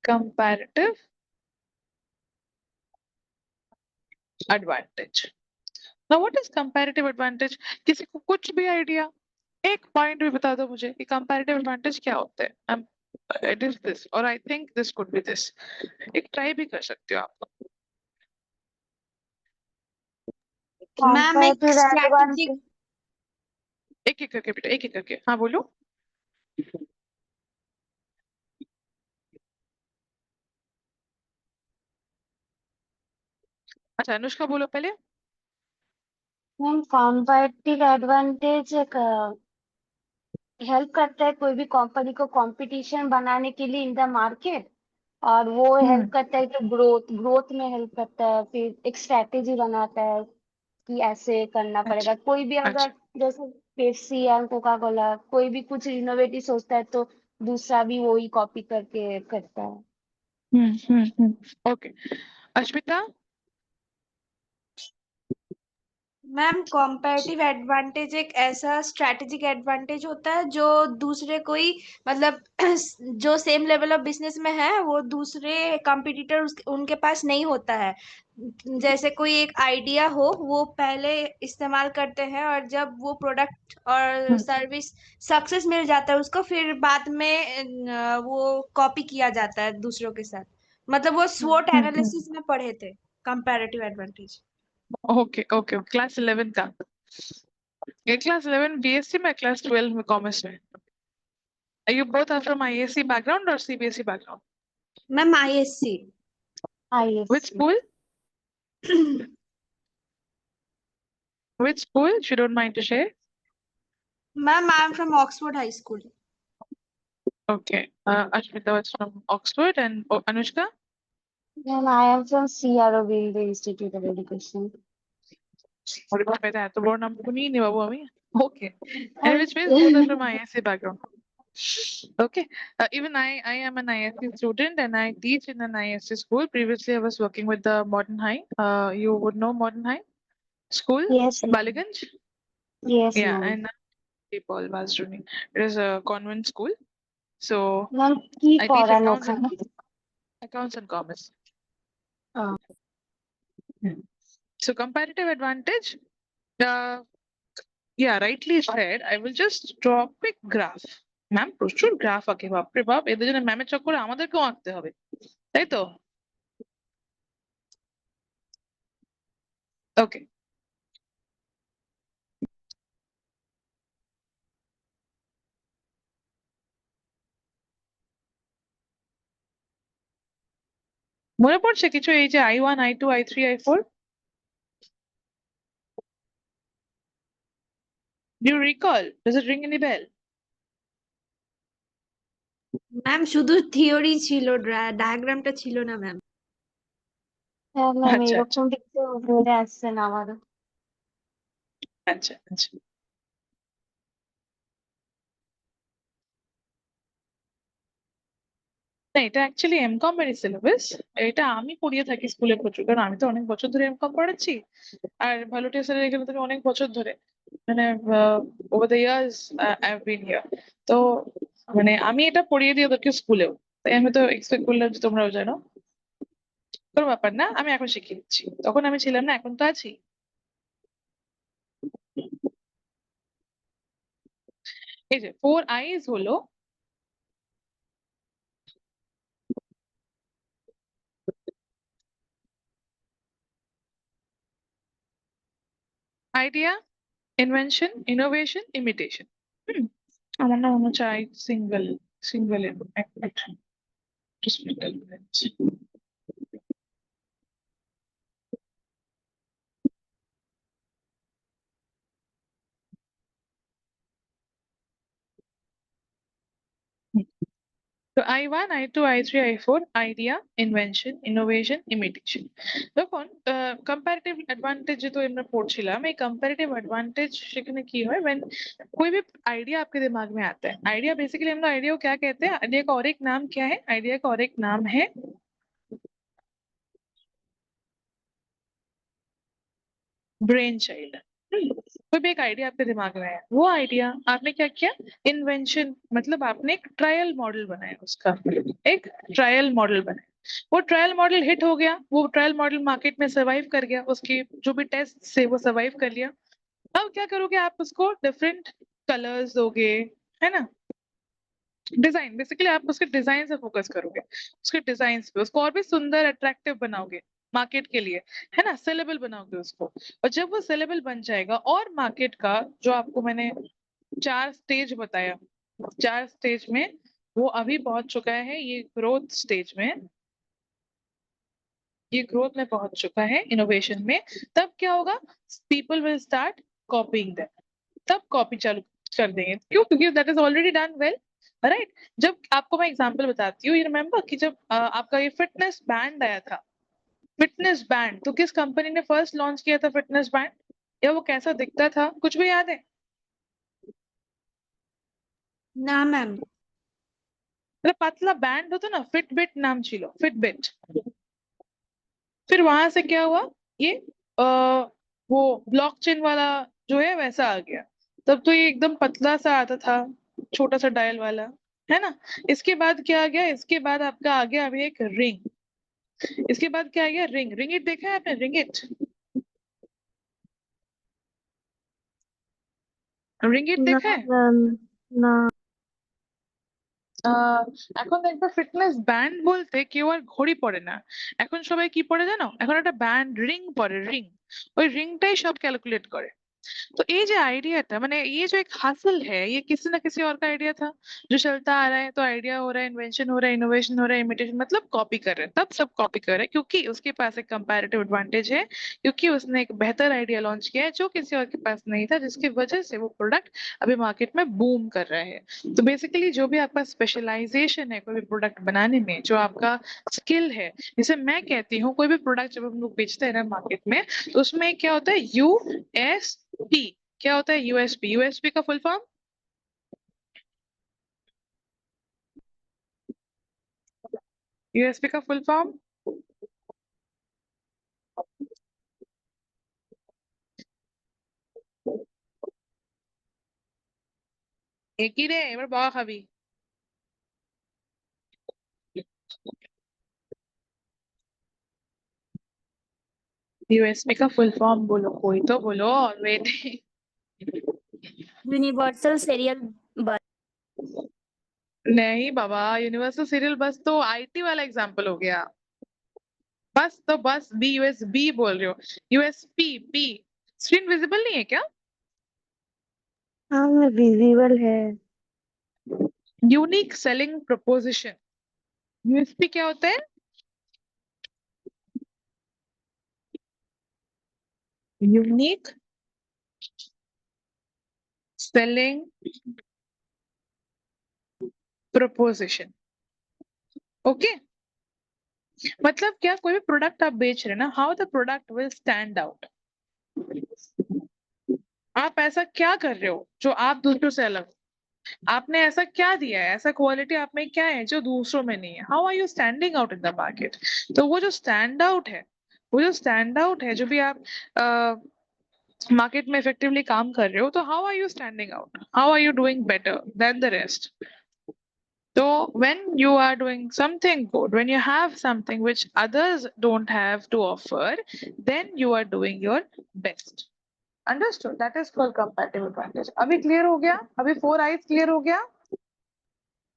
comparative advantage. Now what is comparative advantage? किसी को कुछ भी आइडिया, एक पॉइंट भी बता दो मुझे कि कंपैरेटिव एडवांटेज क्या होता है। इट इज दिस और I think this could be this. एक ट्राई भी कर सकते हो आप। मैम एक Comparative स्ट्रैटेजिक, advantage. एक एक करके बेटा, एक एक करके, हाँ बोलो। अच्छा अनुष्का बोलो पहले। मैम comparative advantage एक हेल्प करता है कोई भी कंपनी को कंपटीशन बनाने के लिए इन द मार्केट, और वो हेल्प करता है कि ग्रोथ ग्रोथ में हेल्प करता है, फिर एक स्ट्रेटेजी बनाता है कि ऐसे करना अच्छा पड़ेगा। कोई भी अच्छा। अगर जैसे पेप्सी या कोका कोला कोई भी कुछ इनोवेटिव सोचता है तो दूसरा भी वही कॉपी करके करता है। Okay, Ashmita. Ma'am competitive advantage एक ऐसा स्ट्रैटेजिक एडवांटेज होता है जो दूसरे कोई मतलब जो सेम लेवल ऑफ बिजनेस में है वो दूसरे कंपटीटर उनके पास नहीं होता है। जैसे कोई एक आइडिया हो वो पहले इस्तेमाल करते हैं और जब वो प्रोडक्ट और सर्विस सक्सेस मिल जाता है उसको फिर बाद में वो कॉपी किया जाता है दूसरों के साथ। मतलब वो स्वोट एनालिसिस में पढ़े थे comparative advantage. Okay okay, class 11 का। ये क्लास 11 बीएससी में, क्लास 12 में कॉमर्स में। You both are from IAC background or CBSE background? Ma'am ISC. Which ISC. school? Which school? If you don't mind to share. Ma'am I am from Oxford high school. Okay. Ashmita was from Oxford and Anushka? Ma'am I am from CRO build institute of education. What about that? तो board नाम कुनी नहीं बाबू अमी. Okay. And which means both are from IAC background. Okay. Even I am an ISC student and I teach in an ISC school. Previously, I was working with the Modern High. You would know Modern High School, yes Baliganj. Yes Yeah, ma'am. and Paul was doing. It is a convent school. So ma'am की I teach फॉरन होगा। accounts and commerce. हाँ। So comparative advantage. Uh, yeah, rightly said. I will just draw a quick graph. Ma'am প্রচুর graph আঁকে, বাপরে বাপ, এদের জন্য ম্যামের চক্করে আমাদেরকেও আঁকতে হবে, তাই তো? ওকে, মনে পড়ছে কিছু এই যে I1 I2 I3 I4? Do you recall? Does it ring any bell? Ma'am শুধু থিওরি ছিল, ডায়াগ্রামটা ছিল না ম্যাম। হ্যাঁ ম্যাম আচ্ছা আচ্ছা এরকম দেখতে মনে আসছে না আমারও। আচ্ছা আচ্ছা। না, এটা অ্যাকচুয়ালি এমকম এর সিলেবাস। এটা আমি পড়িয়ে থাকি স্কুলে প্রচুর, কারণ আমি তো অনেক বছর ধরে এমকম পড়াচ্ছি। আর ভালোটিয়া স্যারের এখানে তো আমি অনেক বছর ধরে, মানে over the years I have been here. তো মানে আমি এটা পড়িয়ে দিই ওদেরকে স্কুলেও, তাই আমি তো এক্সপেক্ট করলাম যে তোমরাও জানো। কোনো ব্যাপার না, আমি এখন শিখিয়ে দিচ্ছি, তখন আমি ছিলাম না, এখন তো আছি। এই যে 4 eyes হলো আইডিয়া, ইনভেনশন, ইনোভেশন, ইমিটেশন। আমার না মনে হচ্ছে সিঙ্গেল সিঙ্গেল तो I1, I2, I3, I4 idea, invention, innovation, imitation. দেখুন কম্পারেটিভ অ্যাডভান্টেজ যেহেতু আমরা পড়ছিলাম, এই কম্পারেটিভ অ্যাডভান্টেজ সেখানে কি হয়, when कोई भी आइडिया आपके दिमाग में आता है, आइडिया बेसिकली हम लोग आइडिया को क्या कहते हैं, आइडिया का और एक नाम क्या है, आइडिया का और एक नाम है ब्रेन चाइल्ड। कोई भी एक आइडिया आपके दिमाग में है, वो आइडिया आपने क्या किया, इन्वेंशन, मतलब आपने एक ट्रायल मॉडल बनाया, उसका एक ट्रायल मॉडल बनाया, वो ट्रायल मॉडल हिट हो गया, वो ट्रायल मॉडल मार्केट में सर्वाइव कर गया, उसके जो भी टेस्ट से वो सर्वाइव कर लिया। अब क्या करोगे आप, उसको डिफरेंट कलर्स दोगे, है ना, डिजाइन, बेसिकली आप उसके डिजाइन से फोकस करोगे, उसके डिजाइन पे उसको और भी सुंदर अट्रैक्टिव बनाओगे मार्केट के लिए, है ना, सेलेबल बनाओगे उसको। और जब वो सेलेबल बन जाएगा और मार्केट का जो आपको मैंने 4 स्टेज बताया, 4 स्टेज में वो अभी पहुंच चुका है, ये ग्रोथ स्टेज में, ये ग्रोथ में पहुंच चुका है, इनोवेशन में, तब क्या होगा, पीपल विल स्टार्ट कॉपिंग दैट, तब कॉपी चालू कर देंगे, क्यों, क्योंकि that is already done well, right. जब आपको मैं एग्जांपल बताती हूँ, ये रिमेम्बर कि जब आपका ये फिटनेस बैंड आया था, फिटनेस बैंड, तो किस कंपनी ने फर्स्ट लॉन्च किया था फिटनेस बैंड, या वो कैसा दिखता था, कुछ भी याद है? ना मैम। मतलब पतला बैंड होता ना, फिटबिट नाम छिलो, फिटबिट। फिर वहां से क्या हुआ, ये वो ब्लॉकचेन वाला जो है वैसा आ गया, तब तो ये एकदम पतला सा आता था, छोटा सा डायल वाला, है ना। इसके बाद क्या आ गया, इसके बाद आपका आ गया अभी एक रिंग, इसके बाद क्या आ गया, रिंग, रिंगिट देखा है आपने, रिंगिट, रिंगिट ना देखा है? मैम, ना। এখন দেখবে ফিটনেস ব্যান্ড বলতে কেউ আর ঘড়ি পরে না, এখন সবাই কি পরে জানো, এখন একটা ব্যান্ড রিং পরে, রিং, ওই রিংটাই সব ক্যালকুলেট করে। तो ये जो आइडिया था, मैंने ये जो एक हासिल है, ये किसी ना किसी और का आइडिया था जो चलता आ रहा है, तो आइडिया हो रहा है, इन्वेंशन हो रहा है, इनोवेशन हो रहा है, इमिटेशन, मतलब कॉपी कर रहे हैं, तब सब कॉपी कर रहे हैं, क्योंकि उसके पास एक कंपैरेटिव एडवांटेज है, क्योंकि उसने एक बेहतर आइडिया लॉन्च किया है जो किसी और के पास नहीं था, जिसकी वजह से वो प्रोडक्ट अभी मार्केट में बूम कर रहा है। तो बेसिकली जो भी आपका स्पेशलाइजेशन है कोई भी प्रोडक्ट बनाने में, जो आपका स्किल है, जैसे मैं कहती हूँ कोई भी प्रोडक्ट जब हम लोग बेचते हैं ना मार्केट में, तो उसमें क्या होता है, यूएसपी, क्या होता है यूएसपी, यूएसपी का फुल फॉर्म, यूएसपी का फुल फॉर्म, एक ही रे, এবার বকা খাবি। यूएसपी का फुल फॉर्म बोलो, कोई तो बोलो, वेट। यूनिवर्सल सीरियल बस। नहीं बाबा, यूनिवर्सल सीरियल बस तो आईटी वाला एग्जांपल हो गया, बस तो बस बी, यूएसबी बोल रहे हो, यूएसपी, पी, स्क्रीन विजिबल नहीं है क्या? हाँ, विजिबल है। यूनिक सेलिंग प्रपोजिशन, यूएसपी क्या होता है, यूनिक सेलिंग प्रपोजिशन, ओके। मतलब क्या, कोई भी प्रोडक्ट आप बेच रहे हैं ना, how the product will stand out, आप ऐसा क्या कर रहे हो जो आप दूसरों से अलग हो? आपने ऐसा क्या दिया है, ऐसा क्वालिटी आप में क्या है जो दूसरों में नहीं है, how are you standing out in the market. तो वो जो स्टैंड आउट है, वो जो स्टैंड आउट है, जो भी आप मार्केट में इफेक्टिवली काम कर रहे हो, तो how are you standing out, how are you doing better than the rest. So when you are doing something good, when you have something which others don't have to offer, then you are doing your best. Understood? That is called comparative advantage. अभी clear हो गया? अभी 4 eyes clear हो गया?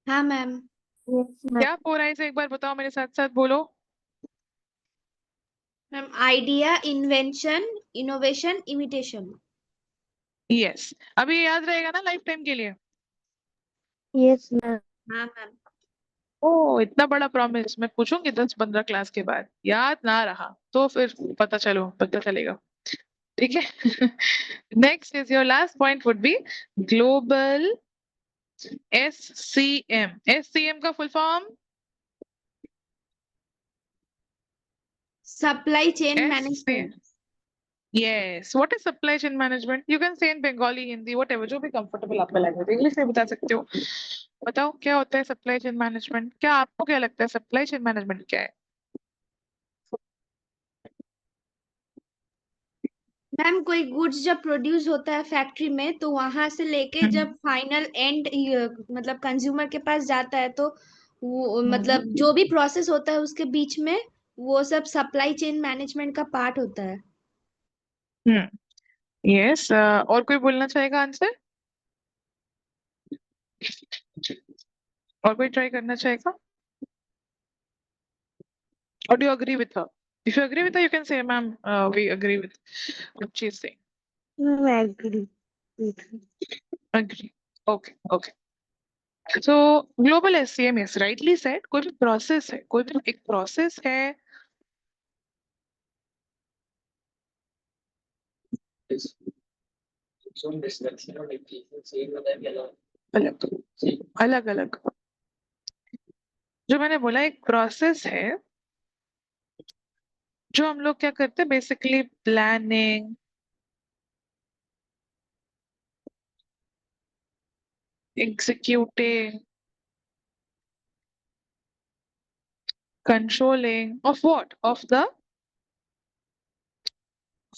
हाँ ma'am. क्या 4 eyes एक बार बताओ मेरे साथ साथ बोलो। Ma'am idea, invention, innovation, imitation. Yes. अभी ये याद रहेगा ना लाइफ टाइम के लिए? Yes ma'am. हाँ मैम। ओ, इतना बड़ा प्रॉमिस, मैं पूछूंगी 10-15 क्लास के बाद, याद ना रहा तो फिर पता चलेगा, ठीक है। Next is your last point would be global SCM. SCM का full form? Supply chain SCM. Management. Yes. What is supply chain management? You can say in Bengali, Hindi, whatever, जो भी comfortable आपका language, English में बता सकते हो। बताओ क्या होता है supply chain management? क्या आपको क्या लगता है supply chain management क्या है? मैम कोई गुड्स जब प्रोड्यूस होता है फैक्ट्री में तो वहां से लेके जब फाइनल एंड मतलब कंज्यूमर के पास जाता है तो वो मतलब जो भी प्रोसेस होता है उसके बीच में वो सब सप्लाई चेन मैनेजमेंट का पार्ट होता है। यस, और कोई बोलना चाहेगा आंसर? और कोई ट्राई करना चाहेगा? Or do you agree with her? If you agree with her, you can say, ma'am, we agree with what she's saying. I agree with her. Agree. Okay, okay. So global SCM is rightly said. कोई भी process है, कोई भी एक process है. अलग अलग अलग जो मैंने बोला एक प्रोसेस है जो हम लोग क्या करते हैं basically planning executing controlling of what of the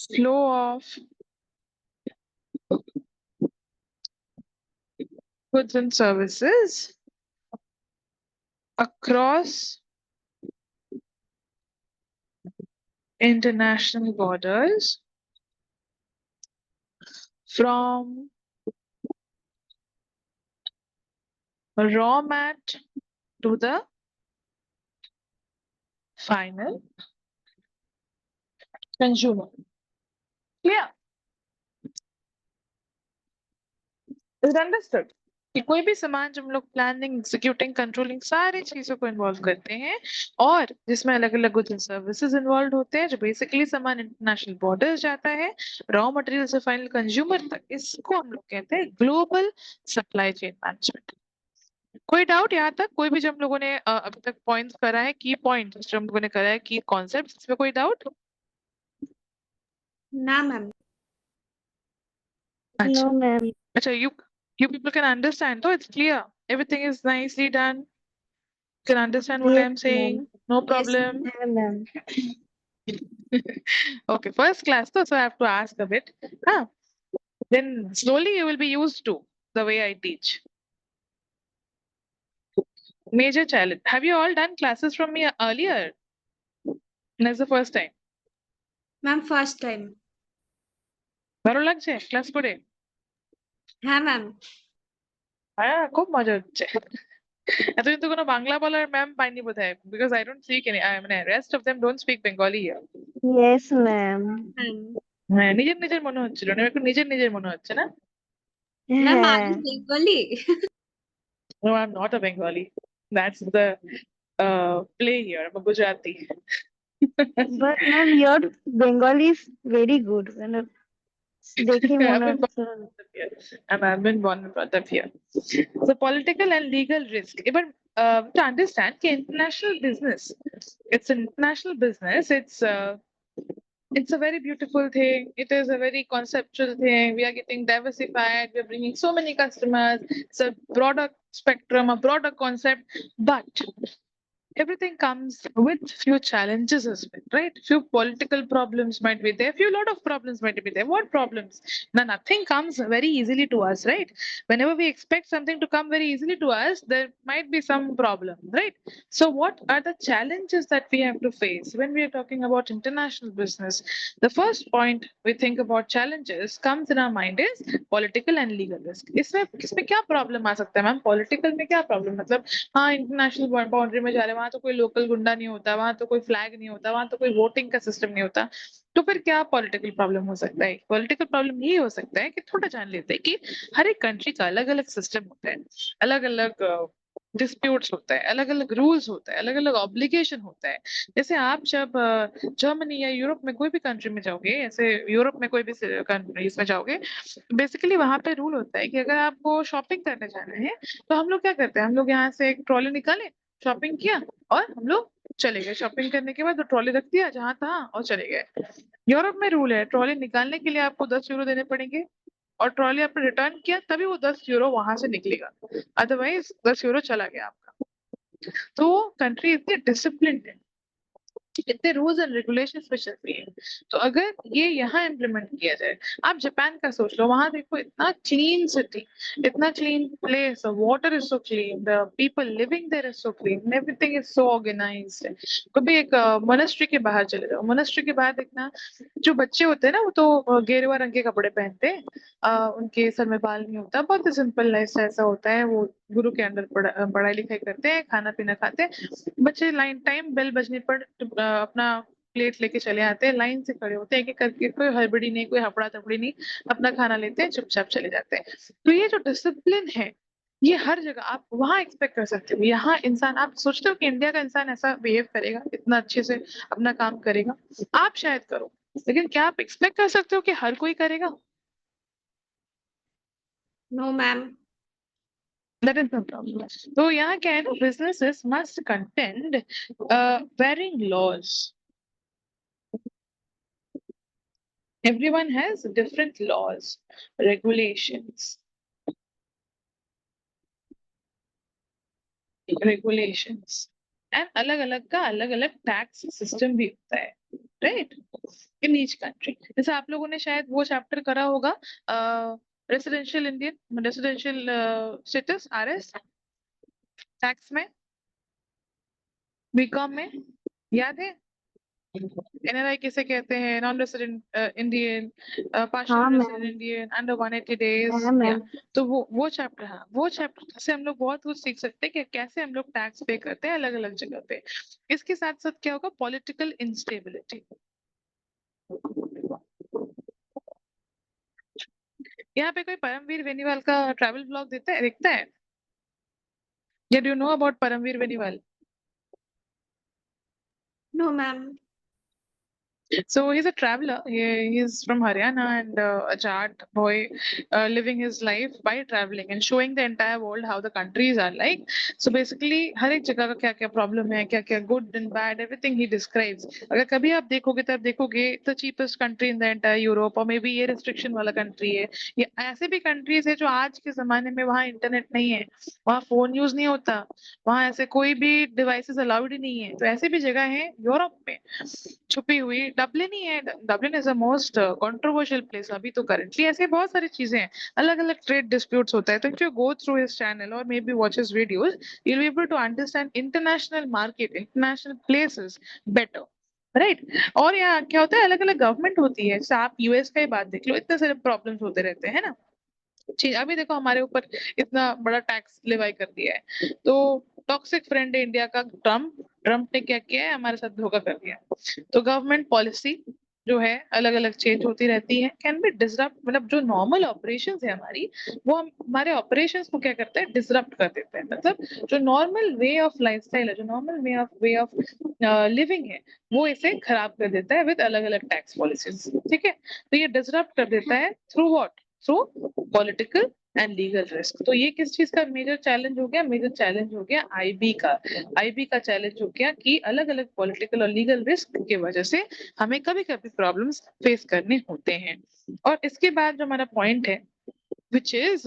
flow of goods and services across international borders from raw mat to the final consumer. Clear? Is it understood? कि कोई भी सामान जब हम लोग प्लानिंग एग्जीक्यूटिंग कंट्रोलिंग सारी चीजों को इन्वॉल्व करते हैं और जिसमें अलग अलग गुड्स एंड सर्विसेज इन्वॉल्व होते हैं जो बेसिकली सामान इंटरनेशनल बॉर्डर जाता है रॉ मटेरियल से फाइनल कंज्यूमर तक इसको हम लोग कहते हैं ग्लोबल सप्लाई चेन मैनेजमेंट। कोई डाउट यहाँ तक? कोई भी जो हम लोगों ने अभी तक पॉइंट्स करा है की पॉइंट जो हम लोगों ने करा है की कॉन्सेप्ट इसमें कोई डाउट? ना मैम। No, ma'am. अच्छा you people can understand, so it's clear. Everything is nicely done. Can understand what I am Yes, saying? ma'am. No Yes, problem. Yeah, ma'am. Okay, first class though, so I have to ask a bit. Then slowly you will be used to the way I teach. Major challenge. Have you all done classes from me earlier? That's the first time. Ma'am first time. ভালো লাগছে class করে? হ্যাঁ ma'am. হ্যাঁ খুব মজা হচ্ছে। এতদিন তো কোনো বাংলা বলার ম্যাম পাইনি বোধহয় because I don't speak any মানে rest of them don't speak Bengali here. Yes, ma'am. হ্যাঁ নিজের নিজের মনে হচ্ছিল না একটু নিজের নিজের মনে হচ্ছে না? Ma'am Yeah. Are you Bengali? No, I'm not a Bengali. That's the play here. I'm a Gujarati. But ma'am, your Bengali is very good. দেখে I've মনে been হচ্ছে। born and brought up here. And I've been born and brought up here. So political and legal risk. But to understand the international business, it's an international business. It's a very beautiful thing. It is a very conceptual thing. We are getting diversified. We are bringing so many customers. It's a broader spectrum, a broader concept. But everything comes with few challenges as well, right? Few political problems might be there, few lot of problems might be there. What problems? Now nothing comes very easily to us, right? Whenever we expect something to come very easily to us, there might be some problem, right? So what are the challenges that we have to face when we are talking about international business? The first point we think about challenges comes in our mind is political and legal risk. इसमें क्या problem आ सकता है ma'am? Political में क्या problem? मतलब हाँ international boundary में जा रहे हैं वहां तो कोई लोकल गुंडा नहीं होता, वहां तो कोई फ्लैग नहीं होता, वहां तो कोई वोटिंग का सिस्टम नहीं होता, तो फिर क्या पॉलिटिकल प्रॉब्लम हो सकता है? पॉलिटिकल प्रॉब्लम ये हो सकता है कि थोड़ा जान लेते हैं कि हर एक कंट्री का अलग अलग सिस्टम होता है, अलग अलग डिस्प्यूट्स होता है, अलग अलग रूल्स होता है, अलग अलग ऑब्लिगेशन होता है। जैसे आप जब जर्मनी या यूरोप में कोई भी कंट्री में जाओगे, ऐसे यूरोप में कोई भी कंट्रीज में जाओगे, बेसिकली वहां पे रूल होता है कि अगर आपको शॉपिंग करने जाना है तो हम लोग क्या करते हैं, हम लोग यहाँ से एक ट्रॉली निकाले, शॉपिंग किया और हम लोग चले गए। शॉपिंग करने के बाद वो ट्रॉली रख दिया जहां तहाँ और चले गए। यूरोप में रूल है, ट्रॉली निकालने के लिए आपको 10 यूरो देने पड़ेंगे और ट्रॉली आपने रिटर्न किया तभी वो 10 यूरो वहां से निकलेगा, अदरवाइज 10 यूरो चला गया आपका। तो कंट्री इतनी डिसिप्लिन है, इतने रूल्स एंड रेगुलेशंस पे चल रही है। तो अगर ये यहाँ इम्प्लीमेंट किया जाए, आप जापान का सोच लो, वहां देखो इतना क्लीन सिटी, इतना clean place, water is so clean, the people living there is so clean, everything is so organised. कभी एक मोनेस्ट्री के बाहर चले जाओ, मोनेस्ट्री के बाहर देखना, जो बच्चे होते हैं ना वो तो गेरुआ रंग के कपड़े पहनते हैं, उनके सर में बाल नहीं होता, बहुत ही सिंपल लाइफ ऐसा होता है। वो गुरु के अंडर पढ़ाई लिखाई करते हैं, खाना पीना खाते हैं। बच्चे लाइन टाइम बेल बजने पर अपना प्लेट लेके चले आते हैं, लाइन से खड़े होते हैं, एक एक करके, कोई हड़बड़ी नहीं, कोई हफड़ा तफड़ी नहीं, अपना खाना लेते हैं, चुपचाप चले जाते हैं। तो ये जो डिसिप्लिन है, ये हर जगह आप वहां एक्सपेक्ट कर सकते हो। यहाँ इंसान, आप सोचते हो कि इंडिया का इंसान ऐसा बिहेव करेगा, इतना अच्छे से अपना काम करेगा? आप शायद करो, लेकिन क्या आप एक्सपेक्ट कर सकते हो कि हर कोई करेगा? No ma'am. That is the problem. तो यहाँ क्या है ना, businesses must contend varying laws. Everyone has different laws, regulations, and अलग अलग का अलग अलग टैक्स सिस्टम भी होता है, राइट? In each country. जैसे आप लोगों ने शायद वो चैप्टर करा होगा, रेसिडेंशियल स्टेटस, RS टैक्स में, बीकॉम में, याद है? NRI किसे कहते हैं? नॉन रेसिडेंट इंडियन, पार्शियल हाँ ma'am, resident Indian, under 180 days. है मैम। तो वो चैप्टर, हाँ, वो चैप्टर से हम लोग बहुत कुछ सीख सकते हैं कि कैसे हम लोग टैक्स पे करते हैं अलग अलग जगह पे। इसके साथ साथ क्या होगा, पॉलिटिकल इंस्टेबिलिटी। यहाँ पे कोई परमवीर बेनीवाल का ट्रैवल ब्लॉग देखता है? या do you know about Paramvir Beniwal? No ma'am. So he's a traveler. He's from Haryana and a Jat boy living his life by traveling and showing the entire world how the countries are like. So basically, हर एक जगह का क्या क्या problem है, क्या क्या good and bad, everything he describes. अगर कभी आप देखोगे तब देखोगे the cheapest country in the entire Europe, और मे बी ये रिस्ट्रिक्शन वाला कंट्री है। ये ऐसे भी कंट्रीज है जो आज के जमाने में वहाँ इंटरनेट नहीं है, वहाँ फोन यूज नहीं होता, वहाँ ऐसे कोई भी डिवाइसेस अलाउड ही नहीं है। तो ऐसे भी जगह है यूरोप में छुपी हुई। डबलिन ही है, Dublin is the most controversial place अभी तो करंटली। ऐसे बहुत सारी चीजें हैं, अलग अलग ट्रेड डिस्प्यूट्स होता है। तो if you go through his channel और may be watch his videos, you will be able to understand international market, international places better, right? और यहाँ क्या होता है, अलग अलग गवर्नमेंट होती है। जैसे आप US का ही बात देख लो, इतने सारे प्रॉब्लम्स होते रहते हैं ना। ठीक, अभी देखो हमारे ऊपर इतना बड़ा टैक्स लेवाई कर दिया है, तो टॉक्सिक फ्रेंड है इंडिया का ट्रम्प। ट्रम्प ने क्या किया है, हमारे साथ धोखा कर दिया। तो गवर्नमेंट पॉलिसी जो है अलग अलग चेंज होती रहती है, कैन बी डिसरप्ट, मतलब जो नॉर्मल ऑपरेशंस है हमारी, वो हमारे ऑपरेशंस को क्या करते हैं, डिसरप्ट कर देते हैं। मतलब जो नॉर्मल वे ऑफ लाइफस्टाइल है, जो नॉर्मल वे ऑफ लिविंग है, वो इसे खराब कर देता है विद अलग अलग टैक्स पॉलिसीज। ठीक है, तो ये डिसरप्ट कर देता है through what, through political and legal risk. तो ये किस चीज का मेजर चैलेंज हो गया? मेजर चैलेंज हो गया IB का। IB का चैलेंज हो गया कि अलग अलग पॉलिटिकल और लीगल रिस्क की वजह से हमें कभी कभी प्रॉब्लम्स फेस करने होते हैं। और इसके बाद जो हमारा पॉइंट है, विच इज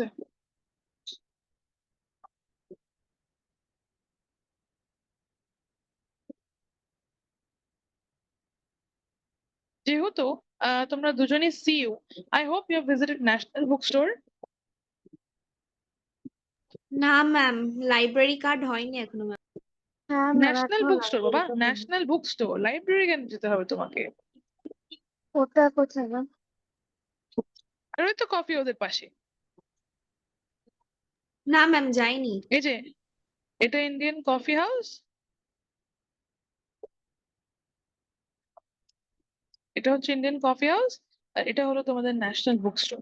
যেহেতু তোমরা দুজনেই CU, I hope you have visited National Bookstore. না ম্যাম, লাইব্রেরি কার্ড হয়নি এখনো ম্যাম। হ্যাঁ ম্যাম, ন্যাশনাল এখনো বুক স্টোর বাবা, লাইব্রেরিতে নেই। National book store. লাইব্রেরি কেন যেতে হবে তোমাকে? ওটা কোথায় ম্যাম? আর ওই তো কফি ওদের পাশে। না ম্যাম, যাইনি। এই যে, এটা ইন্ডিয়ান কফি হাউস, এটা হচ্ছে ইন্ডিয়ান কফি হাউস, আর এটা হলো তোমাদের ন্যাশনাল বুক স্টোর।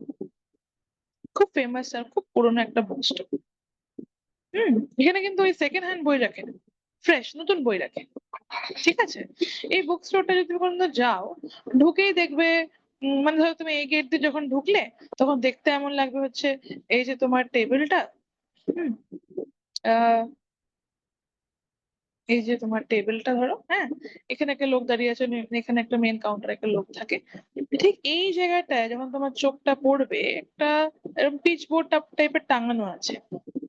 খুব ফেমাস আর খুব পুরনো একটা বুক স্টোর। এখানে কিন্তু ওই সেকেন্ড হ্যান্ড বই রাখে না, ফ্রেশ নতুন বই রাখে। ঠিক আছে, এই বুক স্টোরটা যদি তুমি কোনোদিন যাও, ঢুকেই দেখবে মানে ধরো তুমি এই গেট দিয়ে যখন ঢুকলে তখন দেখতে এমন লাগবে হচ্ছে এই যে তোমার টেবিলটা, হুম এই যে তোমার টেবিলটা ধরো, হ্যাঁ, এখানে একটা লোক দাঁড়িয়ে আছে, এখানে একটা মেন কাউন্টার একটা লোক থাকে, ঠিক এই জায়গাটায় যখন তোমার চোখটা পড়বে একটা এরকম পিচ বোর্ড টাইপের টাঙানো আছে,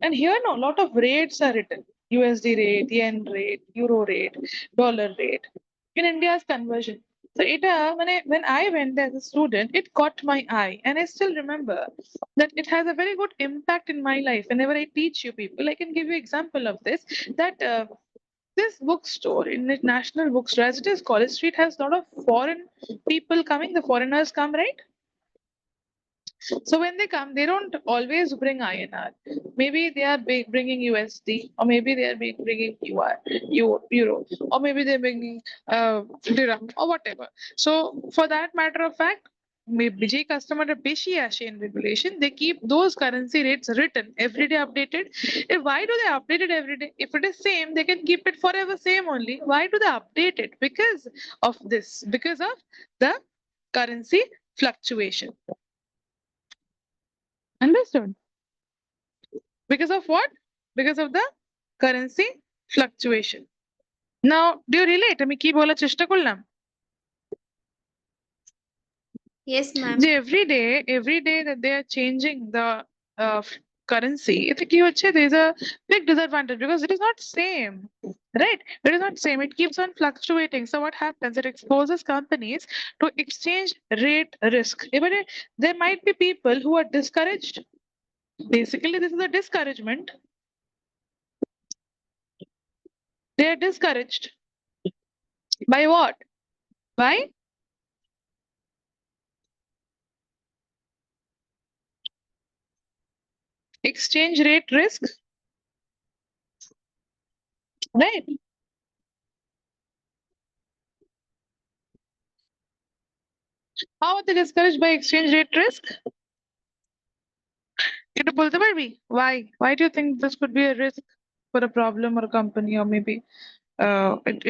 and here no lot of rates are written, USD rate, yen rate, euro rate, dollar rate in India's conversion. So এটা মানে when I went there as a student, it caught my eye and I still remember that it has a very good impact in my life. Whenever I teach you people, I can give you example of this, that this bookstore in the National Bookstore, as it is, College Street has a lot of foreign people coming. The foreigners come, right? So when they come, they don't always bring INR. Maybe they are bringing USD, or maybe they are bringing Euro, or maybe they're bringing dirham or whatever. So for that matter of fact, যে কাস্টমাররা বেশি আসে in regulation, they keep those currency rates written every day updated. Why do they update it every day? If it is same, they can keep it forever same only. Why do they update it? Because of this, because of the currency fluctuation. Understood? Because of what? Because of the currency fluctuation. Now, do you relate? আমি কি বলার চেষ্টা করলাম? Yes, ma'am. যে every day that they are changing the currency, এতে কি হচ্ছে, there is a big disadvantage because it is not same, right? It is not same. It keeps on fluctuating. So what happens? It exposes companies to exchange rate risk. এবারে there might be people who are discouraged. Basically, this is a discouragement. They are discouraged. By what? By exchange rate risk, right? How are they discouraged by exchange rate risk? একটু বলতে পারবি? Why do you think this could be a risk for a problem or a company, or maybe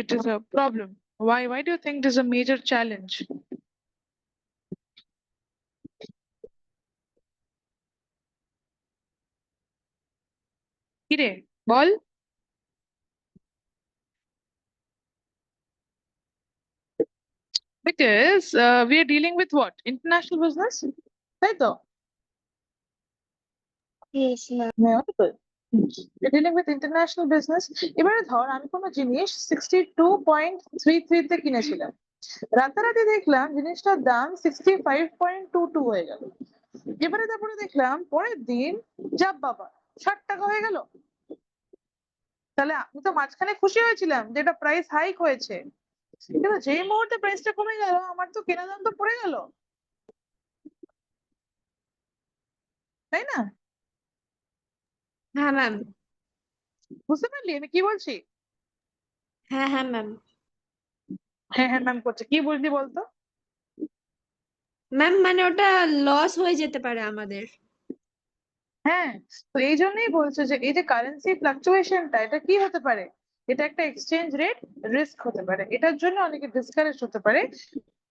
it is a problem? Why do you think this is a major challenge? কিরে বল। Because we are dealing with what? International business, তাই তো? Yes, ma'am. Am I audible? We're dealing with international business. এবারে ধর আমি কোনো জিনিস 62.33 তে কিনেছিলাম, রাতারাতি দেখলাম জিনিসটার দাম 65.22 হয়ে গেল। এবারে তারপরে দেখলাম পরের দিন যাব বাবা 60 টাকা হয়ে গেল। তাহলে আমি তো মাঝখানে খুশি হয়েছিলাম যে এটা প্রাইস হাইক হয়েছে, কিন্তু যেই মুহূর্তে প্রাইসটা কমে গেল আমার তো কেনা দাম তো পড়ে গেল, তাই না? হ্যাঁ ম্যাম। বুঝতে পারলি আমি কি বলছি? হ্যাঁ হ্যাঁ ম্যাম। হ্যাঁ হ্যাঁ ম্যাম করছে, কি বুঝলি বলতো? ম্যাম মানে ওটা লস হয়ে যেতে পারে আমাদের। হ্যাঁ, তো এই জন্যই বলছে যে এই যে কারেন্সি ফ্লাকচুয়েশনটা এটা কি হতে পারে, এটা একটা এক্সচেঞ্জ রেট রিস্ক হতে পারে। এটার জন্য অনেকে ডিসকারেজ হতে পারে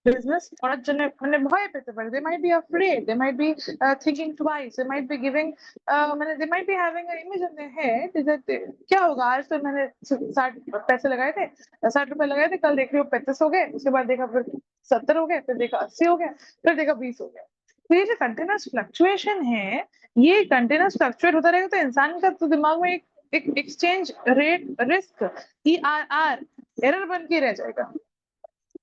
বিজনেস করার জন্য, মানে ভয় পেতে পারে। They might be afraid, they might be thinking twice, they might be giving মানে they might be having an image in their head that क्या होगा, आज तो मैंने 60 पैसे लगाए थे, 60 रुपए लगाए थे, कल देख रही हूँ 35 हो गए, उसके बाद देखा फिर 70 हो गए, फिर देखा 80 हो गया, फिर देखा 20 हो गया। तो ये जो कंटिन्यूस फ्लक्चुएशन है, ये कंटिन्यूस फ्लक्चुएट होता रहेगा तो इंसान का तो दिमाग में एक exchange rate risk ERR error बन के रह जाएगा,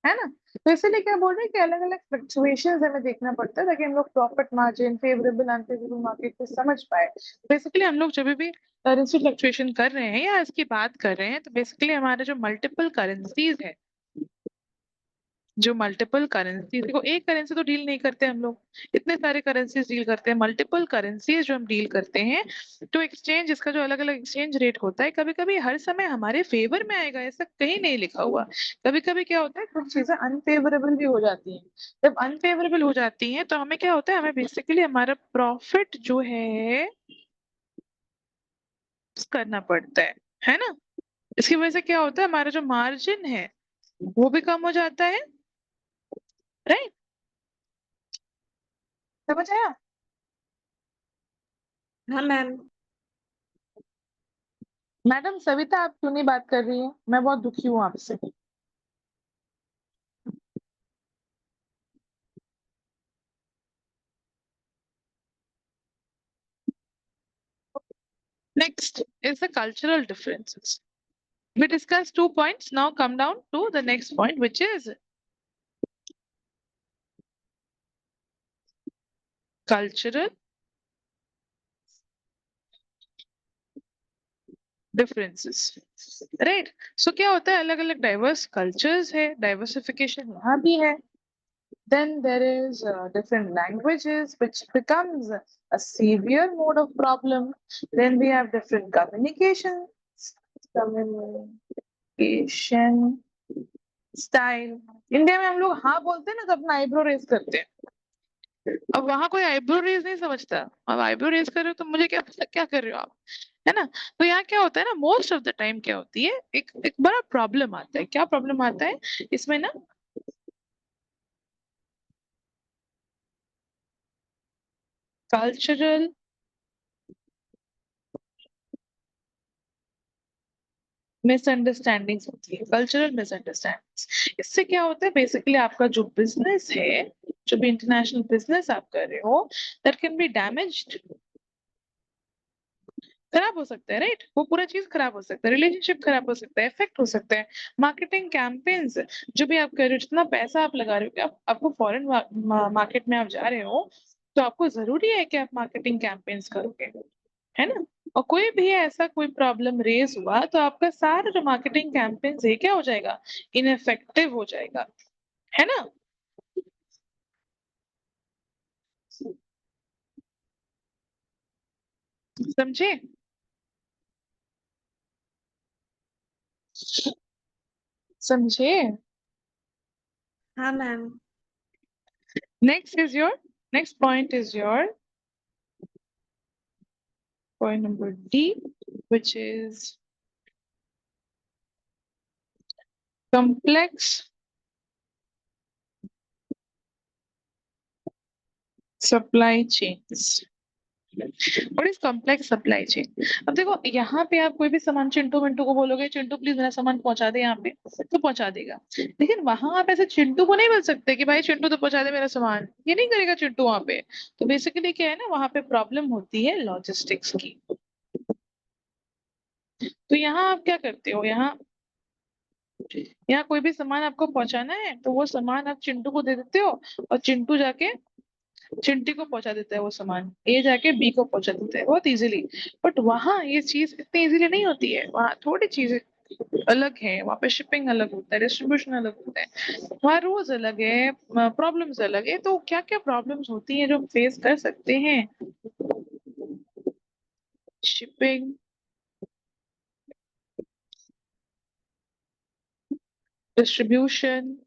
है ना? तो इसीलिए क्या बोल रहे हैं कि अलग अलग फ्लक्चुएशंस हमें देखना पड़ता है ताकि हम लोग profit margin, favourable unfavourable market को समझ पाए। बेसिकली हम लोग जब भी करेंसी फ्लक्चुएशन कर रहे हैं या इसकी बात कर रहे हैं, तो बेसिकली हमारे जो मल्टीपल करेंसीज है, जो मल्टीपल करेंसी, देखो एक करेंसी तो डील नहीं करते हम लोग, इतने सारे करेंसीज डील करते हैं, मल्टीपल करेंसीज जो हम डील करते हैं, तो एक्सचेंज, इसका जो अलग अलग एक्सचेंज रेट होता है, कभी कभी हर समय हमारे फेवर में आएगा ऐसा कहीं नहीं लिखा हुआ। कभी कभी क्या होता है, कुछ चीजें अनफेवरेबल भी हो जाती हैं। जब अनफेवरेबल हो जाती हैं तो हमें क्या होता है, हमें बेसिकली हमारा प्रॉफिट जो है करना पड़ता है ना। इसकी वजह से क्या होता है, हमारा जो मार्जिन है वो भी कम हो जाता है, राइट। समझ आया? हाँ मैम। मैडम सविता, आप क्यों नहीं बात कर रही है? मैं बहुत दुखी हूँ आपसे। Next is the cultural differences. We discussed 2 points. Now come down to the next point, which is cultural differences. Right? So क्या होता है, अलग अलग diverse cultures है, diversification यहाँ भी है. Then there is different languages, which becomes a severe mode of problem. Then we have different communication style. India में हम लोग हाँ बोलते हैं ना तो अपना आईब्रो रेस करते हैं. अब वहां कोई आईब्रो रेस नहीं समझता. अब आईब्रो रेस कर रहे हो तो मुझे क्या पता क्या कर रहे हो आप, है ना. तो यहाँ क्या होता है ना, मोस्ट ऑफ द टाइम क्या होती है, एक बड़ा प्रॉब्लम आता है. क्या प्रॉब्लम आता है इसमें ना, कल्चरल मिसअंडरस्टैंडिंग्स होती है. कल्चरल मिसअंडरस्टैंडिंग्स, इससे क्या होता है, बेसिकली आपका जो बिजनेस है, जो भी इंटरनेशनल बिजनेस आप कर रहे हो, दैट कैन बी डैमेज्ड. खराब हो सकता है, राइट. वो पूरा चीज खराब हो सकता है, रिलेशनशिप खराब हो सकता है, इफेक्ट हो सकता है. मार्केटिंग कैंपेन्स जो भी आप कर रहे हो, जितना पैसा आप लगा रहे हो, कि आपको फॉरेन मार्केट में आप जा रहे हो, तो आपको जरूरी है कि आप मार्केटिंग कैंपेन्स करोगे, है ना. और कोई भी ऐसा कोई प्रॉब्लम रेज हुआ तो आपका सारा जो मार्केटिंग कैंपेन्स है क्या हो जाएगा, इनइफेक्टिव हो जाएगा, है ना. समझे? समझे? हाँ ma'am. Next point is your point number D, which is complex supply chains. What is complex supply chain? अब देखो, यहाँ पे आप कोई भी सामान चिंटू मिंटू को बोलोगे, चिंटू प्लीज मेरा सामान पहुंचा दे यहाँ पे, तो पहुंचा देगा. लेकिन वहां आप ऐसे चिंटू को नहीं बोल सकते कि भाई चिंटू तो पहुंचा दे मेरा सामान. ये नहीं करेगा चिंटू वहां पे. तो बेसिकली क्या है ना, वहां पे प्रॉब्लम होती है लॉजिस्टिक्स की. तो यहाँ आप क्या करते हो, यहाँ यहाँ कोई भी सामान आपको पहुंचाना है तो वो सामान आप चिंटू को दे देते हो, और चिंटू जाके चिंटी को पहुंचा देता है वो सामान, ए जाके बी को पहुंचा देता है बहुत इजीली. बट वहां ये चीज इतनी इजीली नहीं होती है. वहां थोड़ी चीजें अलग है. वहां पे शिपिंग अलग होता है, डिस्ट्रीब्यूशन अलग होता है, वहां रूल्स अलग है, प्रॉब्लम्स अलग है. तो क्या क्या प्रॉब्लम्स होती है जो फेस कर सकते हैं, शिपिंग, डिस्ट्रीब्यूशन.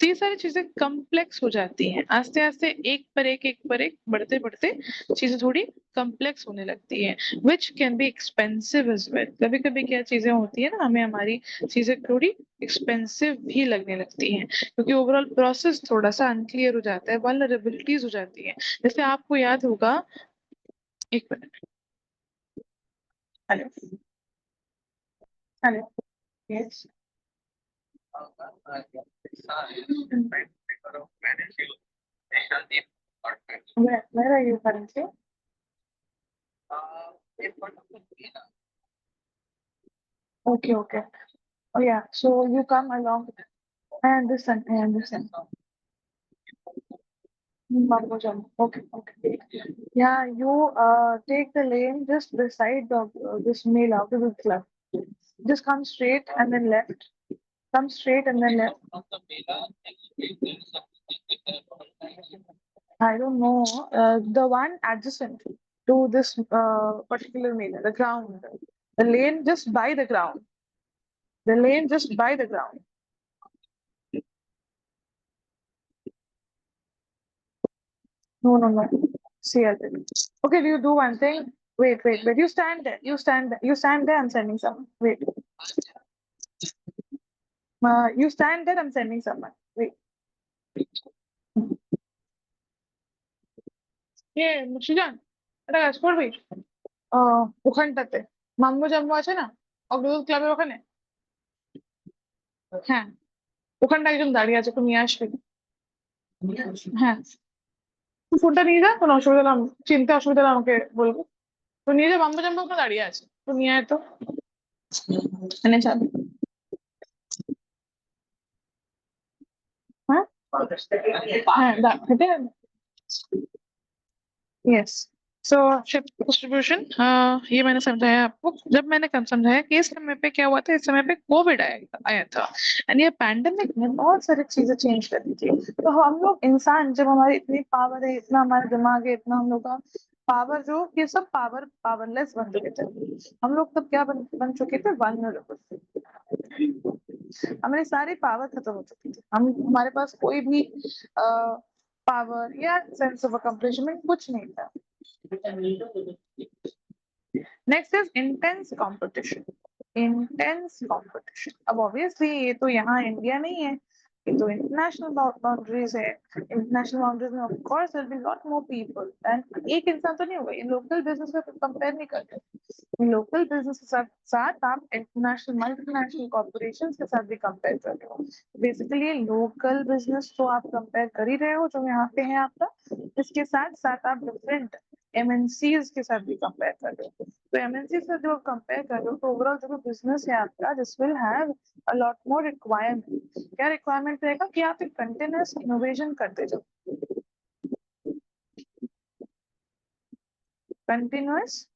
तो ये सारी चीजें कम्प्लेक्स हो जाती हैं आस्ते आस्ते, एक पर एक बढ़ते बढ़ते चीजें थोड़ी कम्प्लेक्स होने लगती हैं, which can be expensive as well. कभी कभी क्या चीजें होती है ना, हमें हमारी चीजें थोड़ी एक्सपेंसिव भी लगने लगती हैं, क्योंकि ओवरऑल प्रोसेस थोड़ा सा अनक्लियर हो जाता है, वल्नरेबिलिटीज हो जाती है. जैसे आपको याद होगा, एक minute, hello hello, yes, where are you currently? Okay, okay. Oh yeah, so you come along. I understand, I understand. Mambo Jumbo. Okay, okay. Yeah, you take the lane just beside the this mail out of the club. Just come straight and then left. Come straight and then left. I don't know. The one adjacent to this particular mail, the ground. The lane just by the ground. The lane just by the ground. No, no, no. See, I think. Okay, do you do one thing? Wait, wait, wait. You stand there. You stand there. You stand there. I'm sending someone. Wait. You stand there. I'm sending someone. Wait. Suzanne একটা কাজ করবি ওখানটাতে মাম্মু জাম্মু আছে না অগ্রদূত ক্লাবের ওখানে হ্যাঁ ওখানটা একজন দাঁড়িয়ে আছে একটু নিয়ে আসবি হ্যাঁ তুই ফোনটা নিয়ে যা কোনো অসুবিধা হলে চিনতে অসুবিধা হলে আমাকে বলবো তো নিয়ে যা মাম্মু জাম্মু ওখানে দাঁড়িয়ে আছে তো নিয়ে আয় তো এনে যাবে হ্যাঁ হ্যাঁ হেঁটে यस सो शिप डिस्ट्रीब्यूशन ये मैंने समझाया आपको जब मैंने कम समझाया कि इस समय पे क्या हुआ था इस समय पे कोविड आया था एंड ये पैंडेमिक ने बहुत सारी चीजें चेंज कर दी थी तो हम लोग इंसान जब हमारी इतनी पावर है इतना हमारा दिमाग है इतना हम लोग का पावर जो ये सब पावरलेस बन चुके थे हम लोग तब क्या बन चुके थे वल्नरेबल हमारी सारी पावर खत्म हो चुकी थी हम हमारे पास कोई भी पावर या सेंस ऑफ अकम्प्लिशमेंट कुछ नहीं था next is intense competition intense competition अब ऑब्वियसली ये तो यहाँ इंडिया नहीं है ये तो इंटरनेशनल बाउंड्रीज है इंटरनेशनल बाउंड्रीज में of course there will be lot more people and एक इंसान तो नहीं होगा ये लोकल बिजनेस में कंपेयर नहीं करते लोकल बिजनेस के साथ आप इंटरनेशनल मल्टीनेशनल कॉर्पोरेशंस के साथ भी कंपेयर कर रहे हो बेसिकली लोकल बिजनेस तो आप कंपेयर कर ही रहे हो जो यहाँ पे है आपका इसके साथ साथ आप डिफरेंट एमएनसीज के साथ भी कंपेयर कर रहे हो तो एमएनसी से जो कंपेयर कर रहे हो तो ओवरऑल जो बिजनेस है आपका this will have a lot more requirement क्या रिक्वायरमेंट रहेगा कि आप एक कंटिन्यूअस इनोवेशन करते जाओ कंटिन्यूअस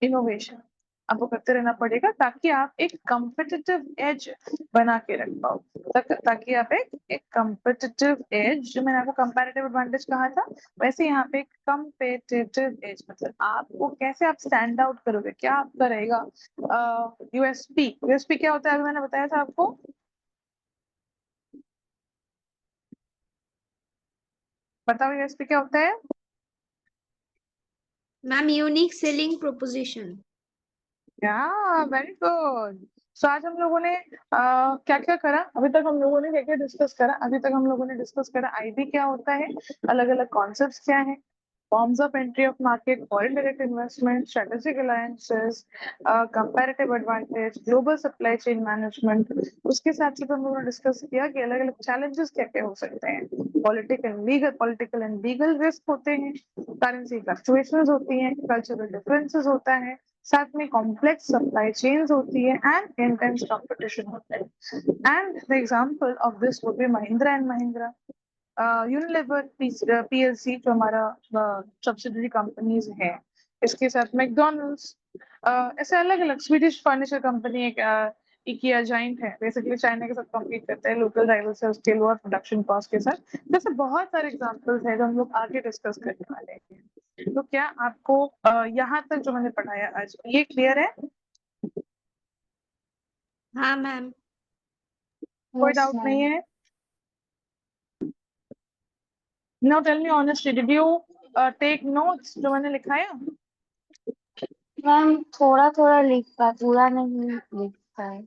इनोवेशन आपको करते रहना पड़ेगा ताकि आप एक कम्पिटिटिव एज बना के रख पाओ ताकि आप एक कम्पिटिटिव एज जो मैंने आपको कंपैरेटिव एडवांटेज कहा था वैसे यहाँ पे एक कम्पिटिटिव एज मतलब आपको कैसे आप स्टैंड आउट करोगे क्या आपका रहेगा यूएसपी क्या होता है अभी मैंने बताया था आपको बताओ यूएसपी क्या होता है ma'am unique selling proposition very good so आज हम लोगों ने क्या क्या करा अभी तक हम लोगों ने क्या क्या डिस्कस करा अभी तक हम लोगों ने डिस्कस करा आईबी क्या होता है अलग अलग कॉन्सेप्ट्स क्या है forms of entry of market foreign direct investment strategic alliances comparative advantage global supply chain management उसके साथ साथ हम लोगों ने डिस्कस किया कि अलग अलग चैलेंजेस क्या क्या हो सकते हैं पॉलिटिकल एंड लीगल रिस्क होते हैं करेंसी फ्लक्चुएशंस होती हैं कल्चरल डिफरेंसेस होता है साथ में कॉम्प्लेक्स सप्लाई चेन्स होती है एंड इंटेंस कंपटीशन होता है and the example of this would be Mahindra and Mahindra Unilever PLC जो हमारा सब्सिडरी कंपनीज है इसके साथ मैकडॉनल्ड्स ऐसे अलग अलग स्वीडिश फर्नीचर कंपनी एक इकिया जाइंट है बेसिकली चाइना के साथ कम्पीट करते हैं लोकल राइवल्स है उसके लोअर प्रोडक्शन कॉस्ट के साथ जैसे बहुत सारे एग्जांपल्स हैं जो हम लोग आगे डिस्कस करने वाले हैं तो क्या आपको यहाँ तक जो मैंने पढ़ाया आज ये क्लियर है हाँ मैम कोई Yes, डाउट नहीं ma'am. है now tell me honestly did you take notes जो मैंने लिखाया मैम थोड़ा थोड़ा लिख पाए पूरा नहीं लिख पाए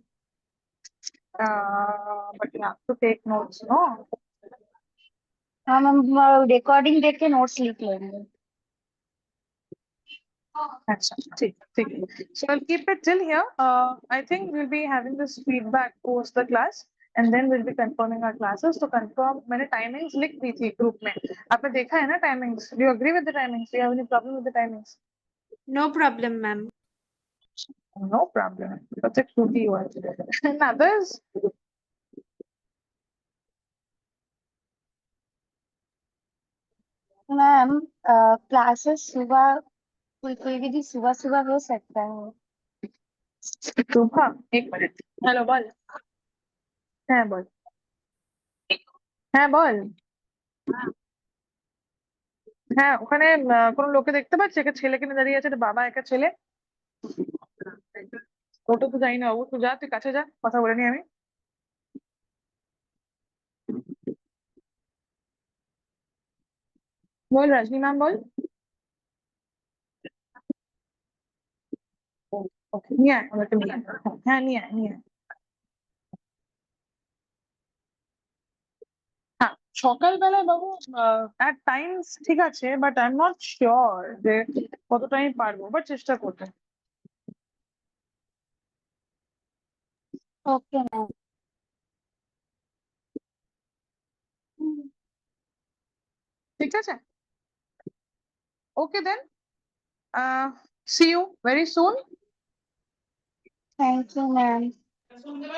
but you have to take notes no हाँ मैम रिकॉर्डिंग देख के नोट्स लिख लेंगे अच्छा ठीक ठीक so I'll keep it till here I think we'll be having this feedback post the class and then we'll be confirming our classes to confirm मैंने timings लिख दी थी group में आपने देखा है ना timings do you agree with the timings do you have any problem with the timings no problem ma'am no problem such a cutie you are and others ma'am classes सुबह कोई कोई भी दिन सुबह सुबह हो सकता है सुबह एक मिनट हेलो बोल হ্যাঁ বল হ্যাঁ বল হ্যাঁ ওখানে কোনো লোকে দেখতে পাচ্ছি একটা ছেলে কিনে দাঁড়িয়ে আছে একটা বাবা একটা ছেলে ওটা তো জানি না ও তো যা তুই কাছে যা কথা বলে নি আমি बोल रजनी मैम बोल ওকে নিয়ে আয় আমাকে নিয়ে আয়। হ্যাঁ নিয়ে আয় নিয়ে আয়। হ্যাঁ সকালবেলায় বাবু at times ঠিক আছে but I am not sure যে কতটা আমি পারবো বাট চেষ্টা করবো। Okay ma'am. ঠিক আছে okay then see you very soon. Thank you ma'am.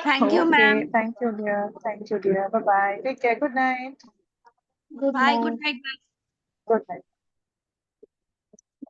Thank you Okay, ma'am. thank you dear, bye bye, take care, good night. Good bye, night. Good night. Good night.